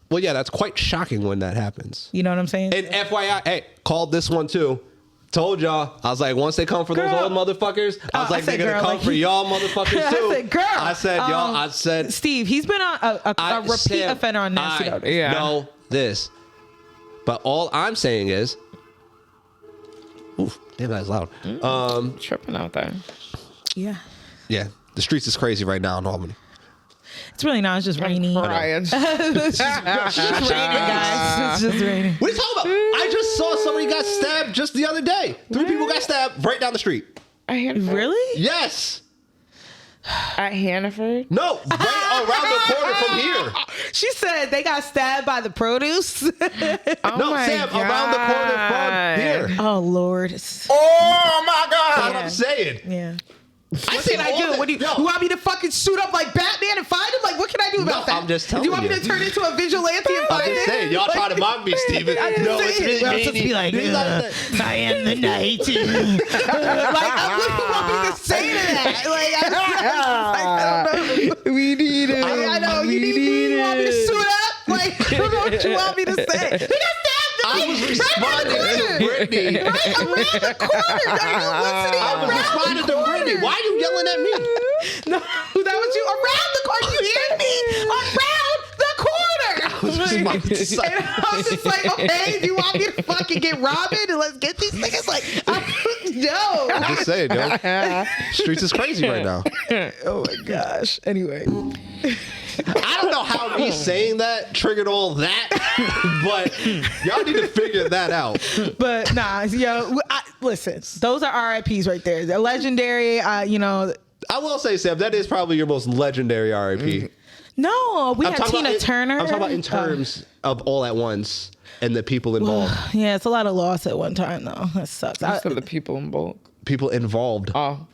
Well, yeah, that's quite shocking when that happens. You know what I'm saying? And FYI, hey, called this one too. Told y'all. I was like, once they come for those old motherfuckers, I was like, they're going to come for y'all motherfuckers too. I said, girl. I said, y'all. I said. Steve, he's been a repeat offender on Nasty Notice. I know this. But all I'm saying is. Oof, damn, that's loud. Tripping out there. Yeah. Yeah. The streets is crazy right now in Albany. It's really not. It's just raining. It's It's just raining, guys. It's just raining. What are you talking about? I just saw somebody got stabbed just the other day. 3 people got stabbed right down the street. Really? Yes. At Hannaford? No, right around the corner from here. She said they got stabbed by the produce. No, Sam, around the corner from here. Oh, Lord. Oh, my God. That's what I'm saying. Yeah. What can I do? What do you want me to fucking suit up like Batman and find him? Like, what can I do about that? I'm just telling you. Do you want me to turn into a vigilante and find him? I'm just saying. Y'all try to mock me, Steven. No, it's me. I'll just be like, I am the night. Like, what do you want me to say to that? Like, I don't know. We need it. I know. You need me. You want me to suit up? Like, I don't know what you want me to say. They got stabbed. I was responding to Brittany. Right around the corner. I was responding to Brittany. Why are you yelling at me? No, that was you. Around the corner. You hear me? Around the corner. I was just like, okay, do you want me to fucking get Robin and let's get these niggas? Like, no. I'm just saying, yo. Streets is crazy right now. Oh my gosh. Anyway. I don't know how me saying that triggered all that, but y'all need to figure that out. But nah, listen, those are RIPs right there. They're legendary. I will say, Sam, that is probably your most legendary RIP. No, we had Tina Turner. I'm talking about in terms of all at once and the people involved. Yeah, it's a lot of loss at one time, though. That sucks. So the people involved. People involved. Oh.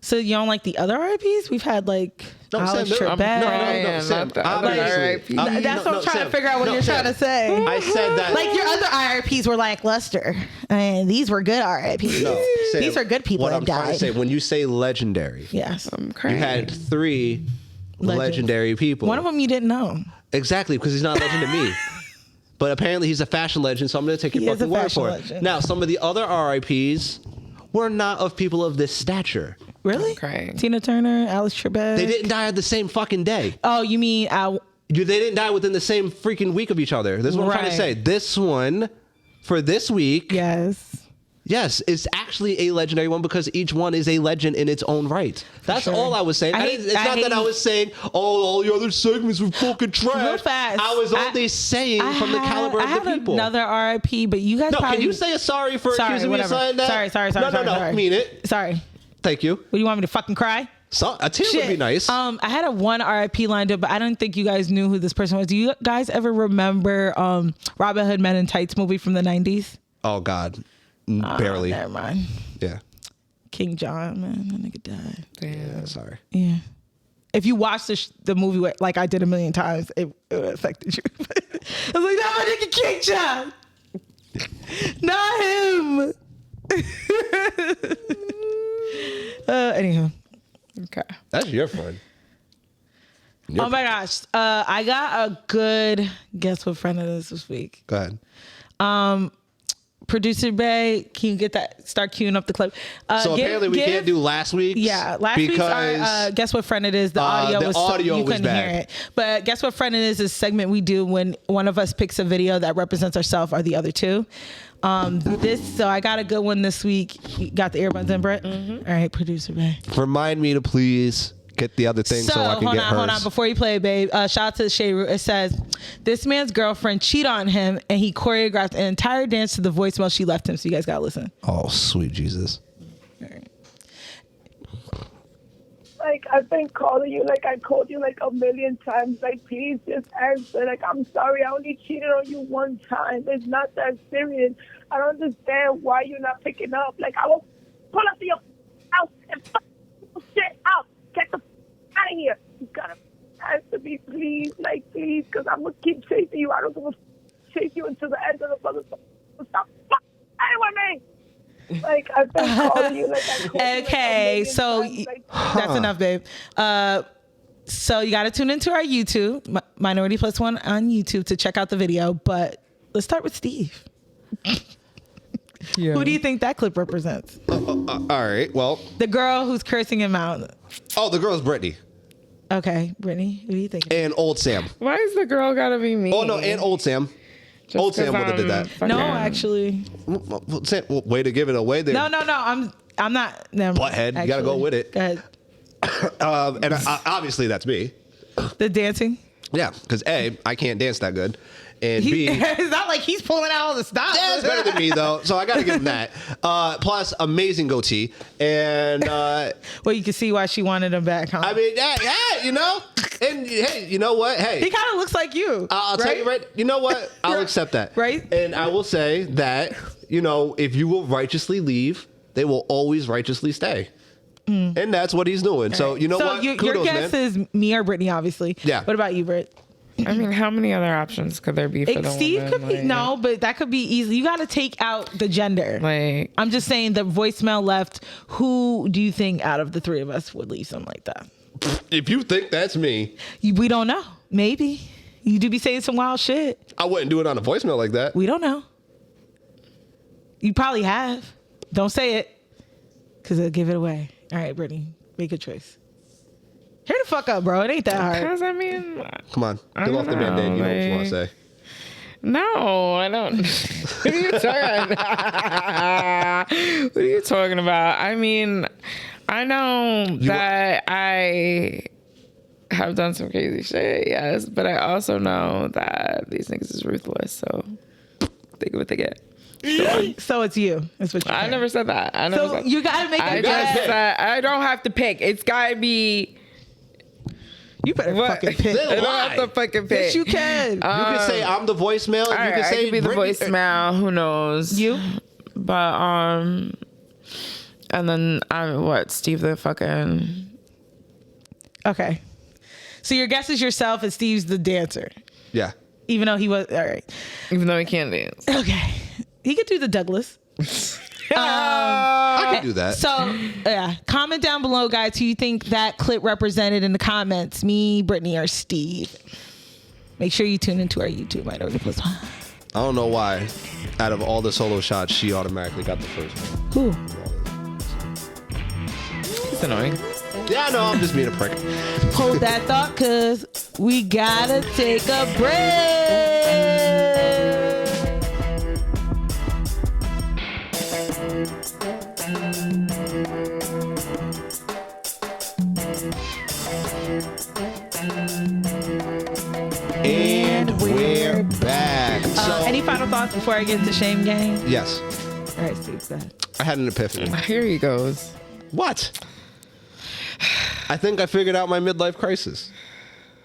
So you don't like the other RIPs? We've had like Alex Trebek. No, Sam. RIP. That's what I'm trying to figure out what you're trying to say. I said that. Like your other RIPs were lackluster, and these were good RIPs. No, Sam, these are good people what that I'm died. trying to say, when you say legendary, yes, you had 3 legendary people. One of them you didn't know. Exactly, because he's not a legend to me. But apparently he's a fashion legend, so I'm going to take your fucking word for it. Now, some of the other RIPs were not of people of this stature. Really? Okay. Tina Turner, Alex Trebek. They didn't die the same fucking day. Oh, you mean They didn't die within the same freaking week of each other. This is what I'm trying to say. This one, for this week, yes, it's actually a legendary one because each one is a legend in its own right. That's all I was saying. It's not that I was saying, all the other segments were fucking trash. Real fast. I was only saying from the caliber of the people. Another RIP, but you guys probably... Can you say a sorry for accusing me of saying that? Sorry. No, I mean it. Sorry. Thank you. What, do you want me to fucking cry? A tear would be nice. I had one RIP lined up, but I don't think you guys knew who this person was. Do you guys ever remember Robin Hood Men in Tights movie from the 90s? Oh, God. Barely. Never mind. Yeah. King John, man, that nigga died. Yeah, sorry. Yeah. If you watch the movie like I did a million times, it affected you. I was like, no, my nigga King John. Not him. Anyhow. Okay. That's your friend. Oh my gosh. I got a good guess what friend it is this week. Go ahead. Producer Bay, can you get that? Start queuing up the clip. So apparently we can't do last week's. Yeah, last week's. Guess what friend it is? The audio was you couldn't hear it. But guess what friend it is? This segment we do when one of us picks a video that represents ourselves or the other two. So I got a good one this week. You got the earbuds in, Brett? Mm-hmm. All right, Producer Bay. Remind me to please get the other thing so I can get hers. Hold on. Before you play it, babe, shout out to the Shade Root. It says, this man's girlfriend cheated on him and he choreographed an entire dance to the voicemail she left him. So you guys got to listen. Oh, sweet Jesus. All right. Like, I've been calling you, like, I called you, like, a million times. Like, please just answer. Like, I'm sorry, I only cheated on you one time. It's not that serious. I don't understand why you're not picking up. Like, I will pull up to your house and fuck shit out. Get the out of here. You gotta answer me, please. Like, please, because I'm gonna keep chasing you. I don't give a chase you until the end of the motherfucker. Stop fucking with me. Like, I've been calling you. Like, I called okay, you, so that's enough, babe. So you got to tune into our YouTube, Minority Plus One on YouTube to check out the video. But let's start with Steve. Who do you think that clip represents? All right. Well, the girl who's cursing him out. Oh, the girl's Brittany. Okay, Brittany. Who do you think? And Old Sam. Why is the girl gotta be me? Oh no, and Old Sam. Just Old Sam would have did that. No, actually. Way to give it away there. No. I'm not. No, Butthead. You gotta go with it. Go ahead. And obviously that's me. The dancing. Yeah, because A, I can't dance that good. And B, it's not like he's pulling out all the stops. That's better than me though, so I got to give him that. Plus, amazing goatee, and well, you can see why she wanted him back, huh? I mean, yeah, you know, and hey, you know what? Hey, he kind of looks like you. I'll tell you right. You know what? I'll accept that. Right. And I will say that if you will righteously leave, they will always righteously stay. And that's what he's doing. Right. So you know what? Kudos, your guess is me or Brittany, obviously. Yeah. What about you, Britt? I mean, how many other options could there be for the Steve woman? could be no, but that could be easy. You got to take out the gender. Like, I'm just saying, the voicemail left. Who do you think out of the three of us would leave something like that? If you think that's me, we don't know. Maybe you do be saying some wild shit. I wouldn't do it on a voicemail like that. We don't know. You probably have. Don't say it, because it'll give it away. All right, Brittany, make a choice. Hurry the fuck up, bro. It ain't that hard. Because I mean, come on, get off the band-aid. You know what you want to say. No, I don't. What are you talking about? What are you talking about? I mean, I know that I have done some crazy shit, yes, but I also know that these niggas is ruthless, so they get what they get. So it's you. That's what I never said that. You gotta make a guess. I don't have to pick. It's gotta be. You better fucking pick. I don't have to fucking pick. Yes, you can. You can say I'm the voicemail. And you can say I could be the voicemail. Who knows? You. But and then I'm Steve the fucking. Okay. So your guess is yourself, and Steve's the dancer. Yeah. Even though he was all right. Even though he can't dance. Okay. He could do the Douglas. I can do that. So, yeah. Comment down below, guys, who you think that clip represented in the comments. Me, Brittany, or Steve. Make sure you tune into our YouTube, MinorityPlus1. I don't know why, out of all the solo shots, she automatically got the first one. Who? It's annoying. Yeah, no, I'm just being a prick. Hold that thought, cause we gotta take a break. And we're back. Any final thoughts before I get into Shame Game? Yes. All right, Steve, go ahead. I had an epiphany. Here he goes. What? I think I figured out my midlife crisis.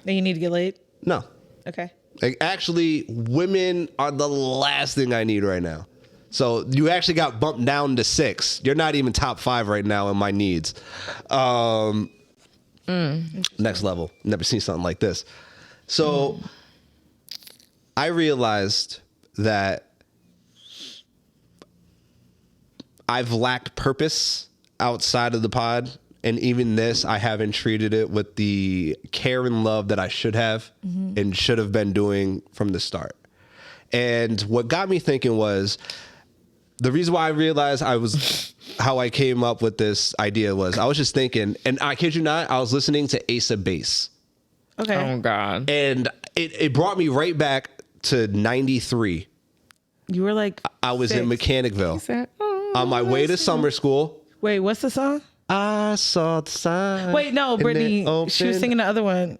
Then you need to get laid? No. Okay. Like, actually, women are the last thing I need right now. So you actually got bumped down to 6. You're not even top 5 right now in my needs. Next level. Never seen something like this. So I realized that I've lacked purpose outside of the pod. And even this, I haven't treated it with the care and love that I should have and should have been doing from the start. And what got me thinking was, the reason why I realized how I came up with this idea was, I was just thinking, and I kid you not, I was listening to Ace of Base. Okay. Oh, God. And it brought me right back to 93. You were like I was 6. in Mechanicville Said, on my way to summer school. Wait, what's the song? I saw the sign. Wait, no, Brittany. She was singing the other one.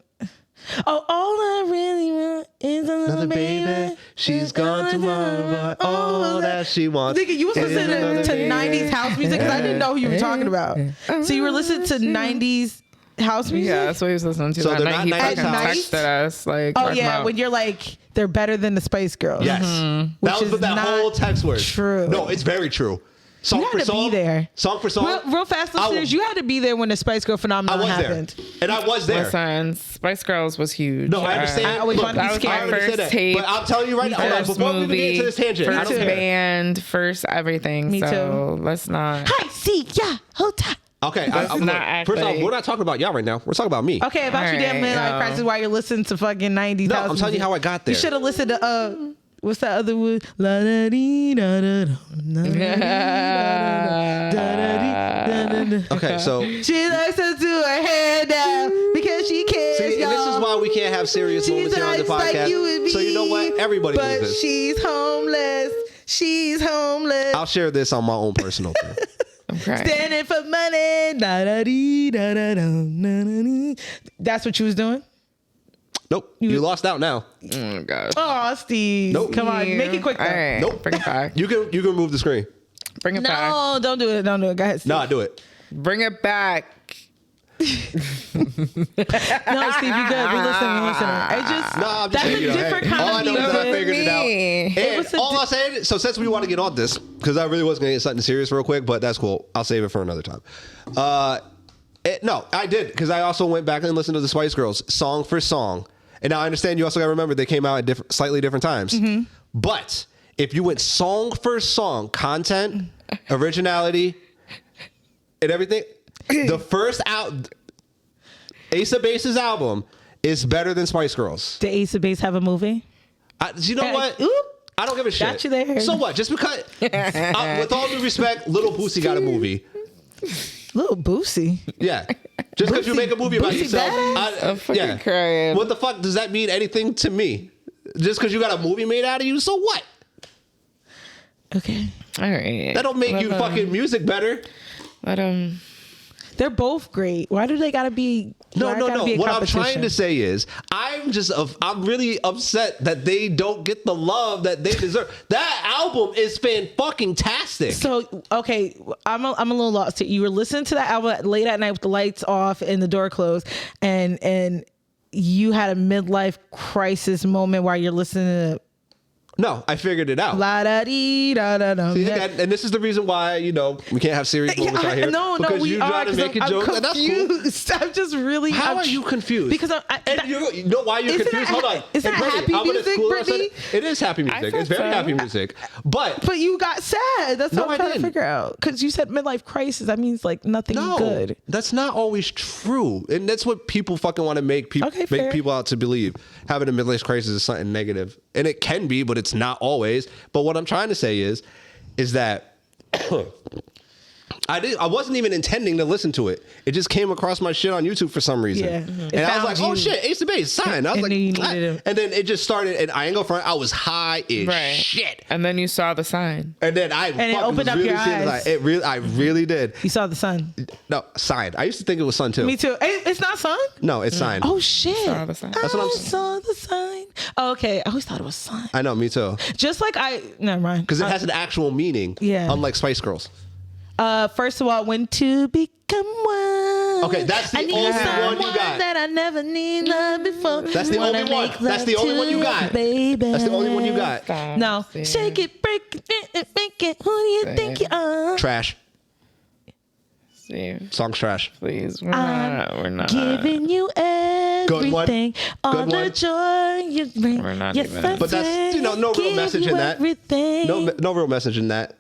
Oh, all I really want is another baby. She's gone tomorrow. All that she wants. Nigga, you was listening to 90s house music because I didn't know who you were talking about. So you were listening to 90s house music? Yeah, that's what he was listening to. So that they're night not he fucking 90s texted us. Like, Oh, yeah, when you're like, they're better than the Spice Girls. Yes. Which That was is what that not whole text was. true. No, it's very true. Song You for had to song. be there. Song for song. Real fast, listeners, you had to be there when the Spice Girl phenomenon happened. There. And I was there. Listen, Spice Girls was huge. No, I understand. I always wanted to be that was my scared. first tape. But I'm telling you right now, hold on, before we even get into this tangent, I first don't care. band, first everything. Me so let's not. Hi, see, yeah, hold tight. Okay, Let's not act first off, like- we're not talking about y'all right now. We're talking about me. Okay, about your damn midlife crisis while you're listening to fucking 90s No, house I'm telling you music. how I got there. You should have listened to What's that other one? La da dee da da da. Okay, so She likes to do her hair down because she cares. see, and this is why we can't have serious moments here on the podcast. Like you and me, so you know what? Everybody but knows this. she's homeless. She's homeless. I'll share this on my own personal thing. Okay. Standing for money. Da da dee da da da da da. That's what you was doing? Nope. You lost out now. Oh god. Oh, Steve. Nope. Come on, make it quick though. All right. Nope. Bring it back. You can remove the screen. Bring it back. No, don't do it. Don't do it. Go ahead, Steve. Nah, do it. Bring it back. No, Steve, you good. We listening. I just, Nah, I'm just that's saying, a you know, different hey, all I kind know of is I music. figured it out. It And was a all I'm saying, so since we want to get on this, because I really was going to get something serious real quick, but that's cool. I'll save it for another time. No, I did, because I also went back and listened to the Spice Girls song for song. And now I understand you also got to remember they came out at slightly different times. Mm-hmm. But if you went song for song, content, originality, and everything, the first Ace of Base's album is better than Spice Girls. Did Ace of Base have a movie? You know what? Oop. I don't give a shit. Got you there. So what? Just because, with all due respect, Little Boosie got a movie. Little Boosie. Yeah. Just because you make a movie about Boosie yourself. I'm fucking crying. What the fuck does that mean anything to me? Just because you got a movie made out of you, so what? Okay. All right. That don't make you fucking music better. Let them. They're both great. Why do they gotta be? No. Be a What I'm competition? trying to say is, I'm really upset that they don't get the love that they deserve. That album is fan-fucking-tastic. So okay, I'm a little lost here. You were listening to that album late at night with the lights off and the door closed, and you had a midlife crisis moment while you're listening to No, I figured it out. la da dee da da da. See, and this is the reason why, we can't have serious moments right here. No, because we you are. try to make a joke, and that's cool. Confused. I'm just really. How are you confused? Because you know why you're Isn't confused? that- Hold on. is that Hey, Brittany, happy I'm gonna music, school her on Brittany? Sunday. It is happy music. thought It's very so. happy music. But you got sad. That's No, what I I'm trying to didn't. figure out. Because you said midlife crisis. That means like nothing no, good. that's not always true, and that's what people fucking want to make people Okay, fair. out to believe. Having a midlife crisis is something negative, and it can be, but it's not always. But what I'm trying to say is that I wasn't even intending to listen to it. It just came across my shit on YouTube for some reason. Yeah. And It I was found like, oh you. shit, Ace of Base, sign. I was And like, then you what? needed it. And then it just started, and I ain't gonna front, I was high as Right. shit. And then you saw the sign. And then I it fucking opened was up really your serious. eyes. I really did. You saw the sun. No, sign. I used to think it was Sun too. Me too. It's not sun. No, it's sign. Oh shit! Saw the sign. That's what I'm I saying. saw the sign. Oh, okay, I always thought it was sun. I know, me too. Just like never mind. Because it has an actual meaning. Yeah. Unlike Spice Girls. First of all, when two become one. Okay, that's the I need only one someone you got. that I never need love before. That's the Wanna only one. make That's the love only one you to got. Baby. That's the only one you got. Stop. No, See. shake it, break it, make it. Who do you think you are? Trash. See, Song's trash. please, we're not. Giving you Good one. everything, all Good the one. joy you bring. We're not Yes, even- I But that's, no real give message you in that. Everything. No real message in that.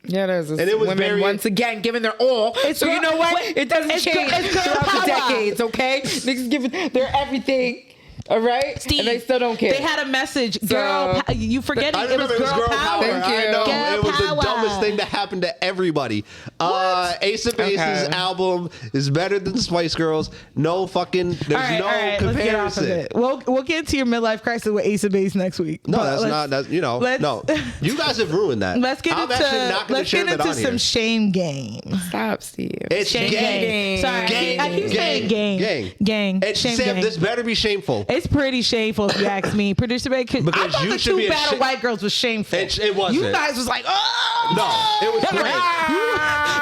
Yeah, there's And it was women very- once again giving their all. So you know what? It doesn't it's change girl- it's girl throughout power. the decades, okay? Niggas giving their everything, all right? Steve, and they still don't care. They had a message, girl. You forgetting I it was remember girl power. Thank you. I know. Girl it was power. the dumbest thing that happened to everybody. Ace of Base's Okay. album is better than Spice Girls. No fucking, there's All right, no all right, let's get off of comparison. it. We'll get into your midlife crisis with Ace of Base next week. No, But that's let's- not. That's let's- no. You guys have ruined that. Let's get I'm actually not into going to share that on some here. shame game. Stop, Steve. It's Shame gang. game. Sorry, Gang. I keep saying gang. Gang. Gang. And Shame Sam, gang. this better be shameful. It's pretty shameful if you ask me. Producer Bay, I Because thought you the should two be battle ashamed. white girls was shameful. It wasn't. You guys was like, oh No, it was great.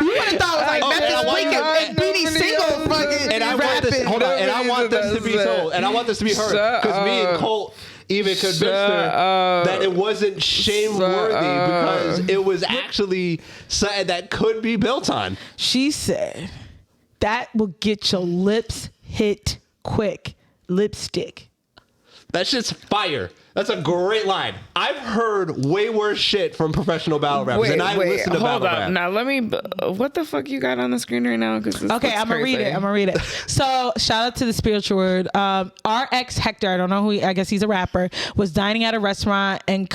You would have thought it was like Okay, I Memphis want Bleak you- and Beanie Single fucking And I want this. rapping. Hold on. And I want this to be told. And I want this to be heard because me and Colt even convinced her that it wasn't shame worthy because it was actually something that could be built on. She said that will get your lips hit quick. Lipstick. That shit's fire. That's a great line. I've heard way worse shit from professional battle rappers, and I listen to battle rap. Now let me. What the fuck you got on the screen right now? Okay, I'm gonna read it. So shout out to the spiritual word. RxHector, I don't know who. I guess he's a rapper. Was dining at a restaurant and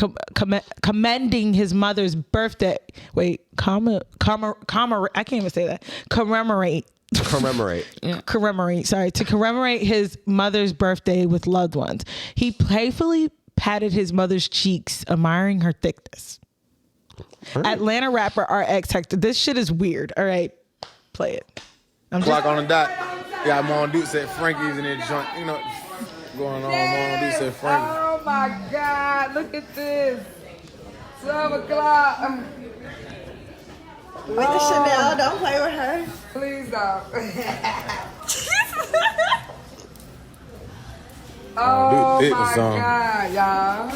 commending his mother's birthday. Wait, I can't even say that. Commemorate. Sorry, to commemorate his mother's birthday with loved ones. He playfully patted his mother's cheeks, admiring her thickness. Right. Atlanta rapper RxHector. This shit is weird. All right, play it. Clock on the dot. Yeah, I'm on Dukes at Frankie's in that joint. You know, going on. I'm on Dukes at Frankie's. Oh my God! Look at this. 12 o'clock. With the Chanel, don't play with her. Please don't. Oh my God, y'all.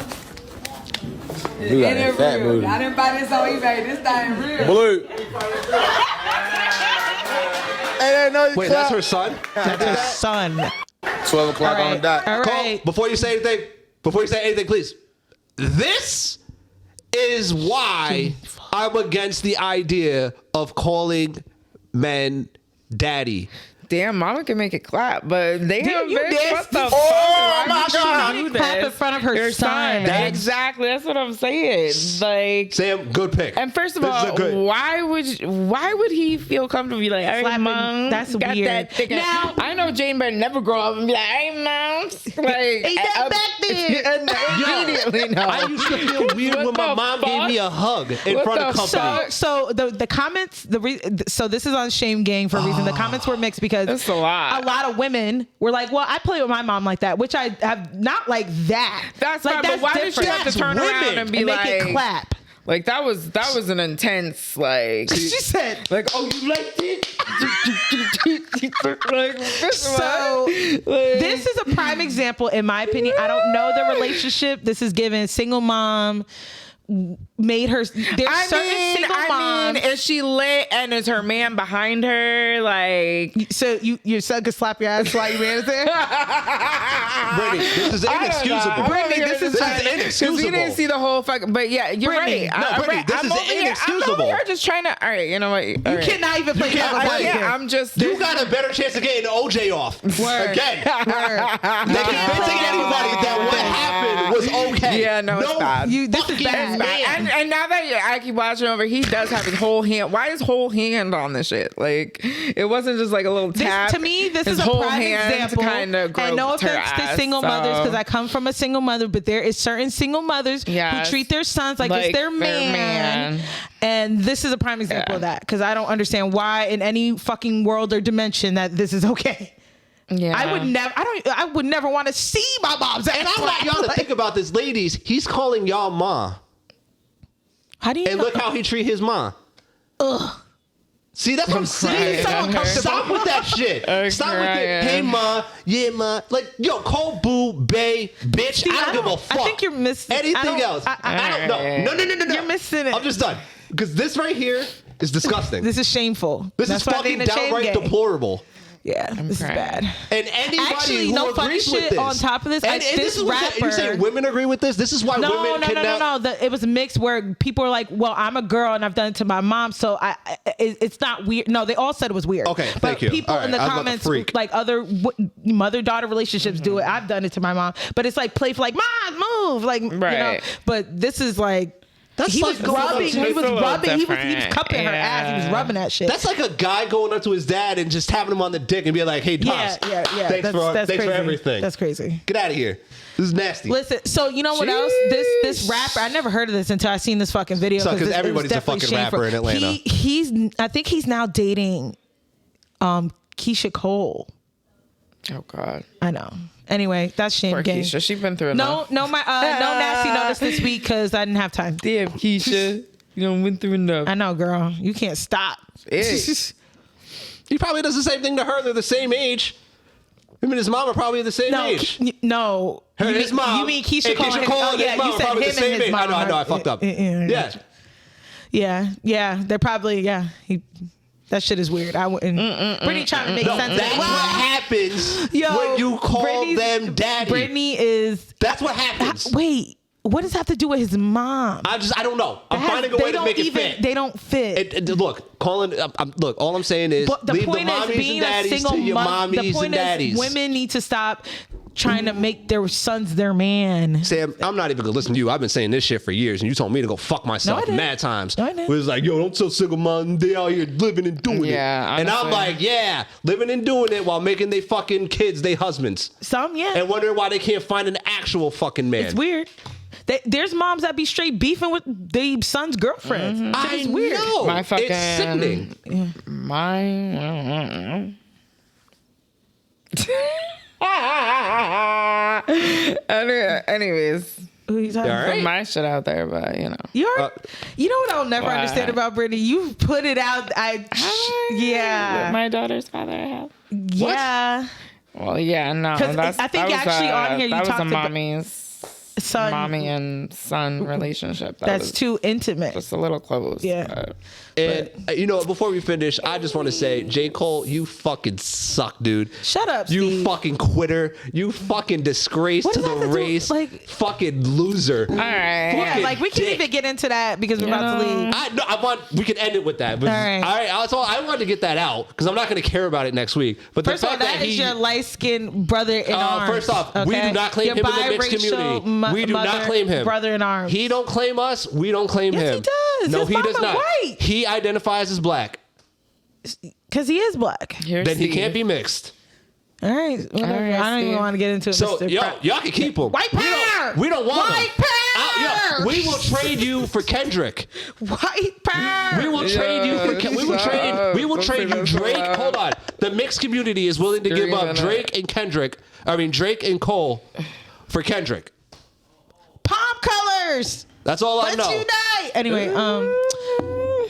You got that fat booty. I didn't buy this on eBay. This thing real. Blue. Hey, no, wait, that's her son? That's her son. 12 o'clock on the dot. All right. Cole, before you say anything, please. This is why I'm against the idea of calling men daddy. Damn, mama can make it clap, but they have you bitch, what the fuck? Oh my God. Clap in front of her son. Exactly, that's what I'm saying. Like, Sam, good pick. and first of all, why would he feel comfortable be like, hey, Slapping, mom, that's got weird. That thick Now, I know Jane better never grow up and be like, hey, mom, like, ain't that back there? immediately, no. I used to feel weird when my mom gave me a hug in front of company. So the comments, so this is on Shame Gang for a reason. The comments were mixed because That's a lot. A lot of women were like, well, I play with my mom like that, which I have not like that. That's like, fine, but why did she have to turn around and be make like, it clap? Like that was an intense like. She said, like, oh, you liked it. Like, so this is a prime example, in my opinion. I don't know the relationship. This is given single mom. Made her. There's certain single moms. Is she lit and is her man behind her? Like, so your son could slap your ass while your man is there? Brittany, this is inexcusable. Brittany, this is inexcusable. You didn't see the whole fucking. But yeah, you're Brittany, right. No, Brittany, this is inexcusable. I'm over here just trying to. All right, you know what? You cannot even play. Yeah, I'm just. You got a better chance of getting OJ off. Word. Again. They convincing anybody that what happened was okay. Yeah, no, it's bad. This is bad. And now that I keep watching over, he does have his whole hand. Why his whole hand on this shit? Like, it wasn't just like a little tap. To me, this his is a whole prime hand example. Kind of and no offense to single mothers, because I come from a single mother, but there is certain single mothers who treat their sons like it's their man. And this is a prime example of that, because I don't understand why in any fucking world or dimension that this is okay. Yeah, I would never want to see my mom's ass. And I want y'all to think about this, ladies. He's calling y'all ma. How do you And look how he treat his mom. Ugh. See, that's what I'm saying. Stop with that shit. Stop with it. Hey, ma. Yeah, ma. Like, yo, call boo, bae, bitch. See, I don't give a fuck. I think you're missing anything else. I don't know. No. You're missing it. I'm just done. Because this right here is disgusting. This is shameful. This is fucking downright deplorable. Yeah, this is bad. And anybody actually, who no agrees funny with shit this, on top of this. and this is rapper. You say women agree with this? This is why women cannot. No. It was mixed where people are like, "Well, I'm a girl and I've done it to my mom, so it's not weird." No, they all said it was weird. Okay, but thank you. People in the comments, like other mother-daughter relationships, do it. I've done it to my mom, but it's like playful, like "Mom, move," like you know. But this is like. He was rubbing. He was cupping her ass. He was rubbing that shit. That's like a guy going up to his dad and just tapping him on the dick and be like, "Hey, Pops, thanks for everything." That's crazy. Get out of here. This is nasty. Listen, so you know what else? This rapper, I never heard of this until I seen this fucking video. Because everybody's a fucking rapper in Atlanta. I think he's now dating Keisha Cole. Oh God. I know. Anyway, that's Shame Poor Gang. Keisha, she's been through enough. No nasty notice this week because I didn't have time. Damn, Keisha, you went through enough. I know, girl. You can't stop. He probably does the same thing to her. They're the same age. Him and his mom are probably the same age. No. Her and his mom. You mean Keisha Cole? Cole and his mom you said probably him the same and his age. mom. I know. I fucked up. Yeah. They're probably, That shit is weird. I wouldn't. Brittany trying to make sense of it. That's what happens when you call them daddy. Brittany is. That's what happens. Wait. What does that have to do with his mom? I don't know. I'm finding a way to make it fit. They don't fit. Look, look, all I'm saying is leave the mommies and daddies to your mommies and daddies. The point is women need to stop trying to make their sons their man. Sam, I'm not even gonna listen to you. I've been saying this shit for years, and you told me to go fuck myself mad times. No, I didn't. It was like, yo, don't tell single mom they out here living and doing it. And I'm like, yeah, living and doing it while making they fucking kids they husbands. And wondering why they can't find an actual fucking man. It's weird. There's moms that be straight beefing with their son's girlfriends. I weird. know. It's sickening. Anyways, who you talking about? My shit out there, but you know. You know what I'll never understand about Brittany? You put it out. With my daughter's father, I have. Yeah. What? Well, yeah, no. I think actually on here you talked about mommy's mommy and son relationship. That's too intimate. Just a little close. Yeah. And before we finish, I just want to say, J. Cole, you fucking suck, dude. Shut up, you Steve. fucking quitter. You fucking disgrace to the race. Fucking loser. All right. Yeah, we can't even get into that because we're about to leave. We can end it with that. But, all right. I wanted to get that out because I'm not going to care about it next week. But first of all, that is your light-skinned brother in arms. First off, we do not claim him in the mixed community. We do not claim him. Brother in arms. He don't claim us. We don't claim him. Yes, he does. No, His he mama does not. White. He identifies as black. Because he is black. Then he can't be mixed. All right. Whatever. I don't even want to get into it. So, y'all can keep him. White power. We don't want White him. power. We will trade you for Kendrick. White power. We will trade you for we will trade you Drake. Hold on. The mixed community is willing to give up Drake and Cole for Kendrick. Palm colors. That's all I know. Let's unite. Anyway,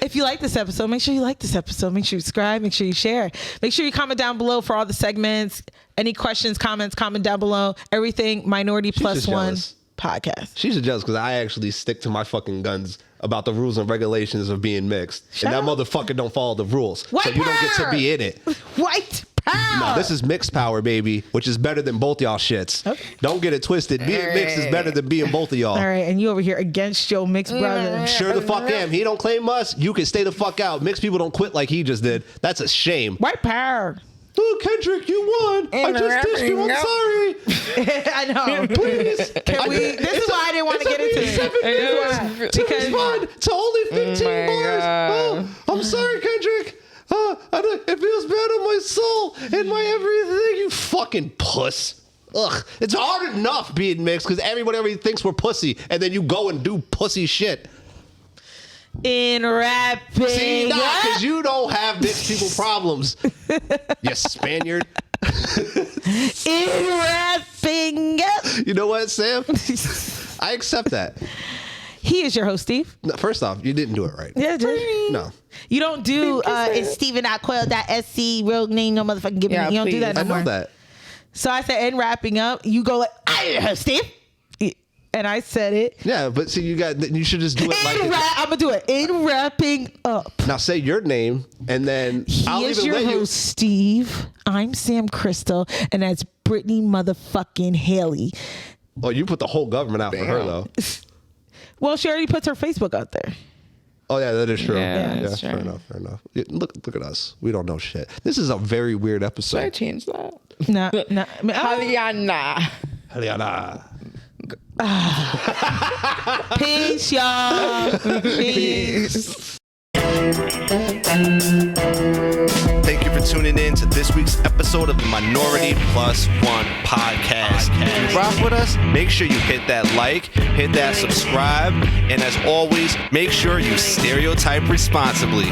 if you like this episode, make sure you like this episode. Make sure you subscribe. Make sure you share. Make sure you comment down below for all the segments. Any questions, comments, comment down below. Everything Minority Plus One podcast. She's just jealous because I actually stick to my fucking guns about the rules and regulations of being mixed. And that motherfucker don't follow the rules. White so you don't get to be in it. White power. No, this is mixed power, baby, which is better than both y'all shits. Okay. Don't get it twisted. Being mixed is better than being both of y'all. All right, and you over here against your mixed brother. Sure the fuck am. He don't claim us. You can stay the fuck out. Mixed people don't quit like he just did. That's a shame. White power. Oh, Kendrick, you won. I just dissed you. I'm sorry. I know. Please. This is why I didn't want to get into it. Because it's fun. It's only 15 bars. Oh, I'm sorry, Kendrick. It feels bad on my soul and my everything. You fucking puss. Ugh. It's hard enough being mixed because everybody thinks we're pussy, and then you go and do pussy shit. In rapping. See, because you don't have mixed people problems. You Spaniard. In rapping. You know what, Sam? I accept that. He is your host, Steve. No, first off, you didn't do it right. Yeah, dude. No. You don't do it's Steven.Aquel.sc real name, no motherfucking give me. You don't do that no more. I know that. So I said, in wrapping up, you go like, I host Steve. And I said it. Yeah, but see, you should just do it I'm gonna do it. In wrapping up. Now say your name, and then I'll even let you. Host, Steve. I'm Sam Crystal, and that's Brittany motherfucking Haley. Well, you put the whole government out for her though. Well, she already puts her Facebook out there. Oh yeah, that is true. Yeah, that's true. Fair enough. Look at us. We don't know shit. This is a very weird episode. Should I change that? No. Halyana. Peace, y'all. Peace. Thank you for tuning in to this week's episode of the Minority Plus One podcast. If you rock with us, make sure you hit that like, hit that subscribe, and as always, make sure you stereotype responsibly.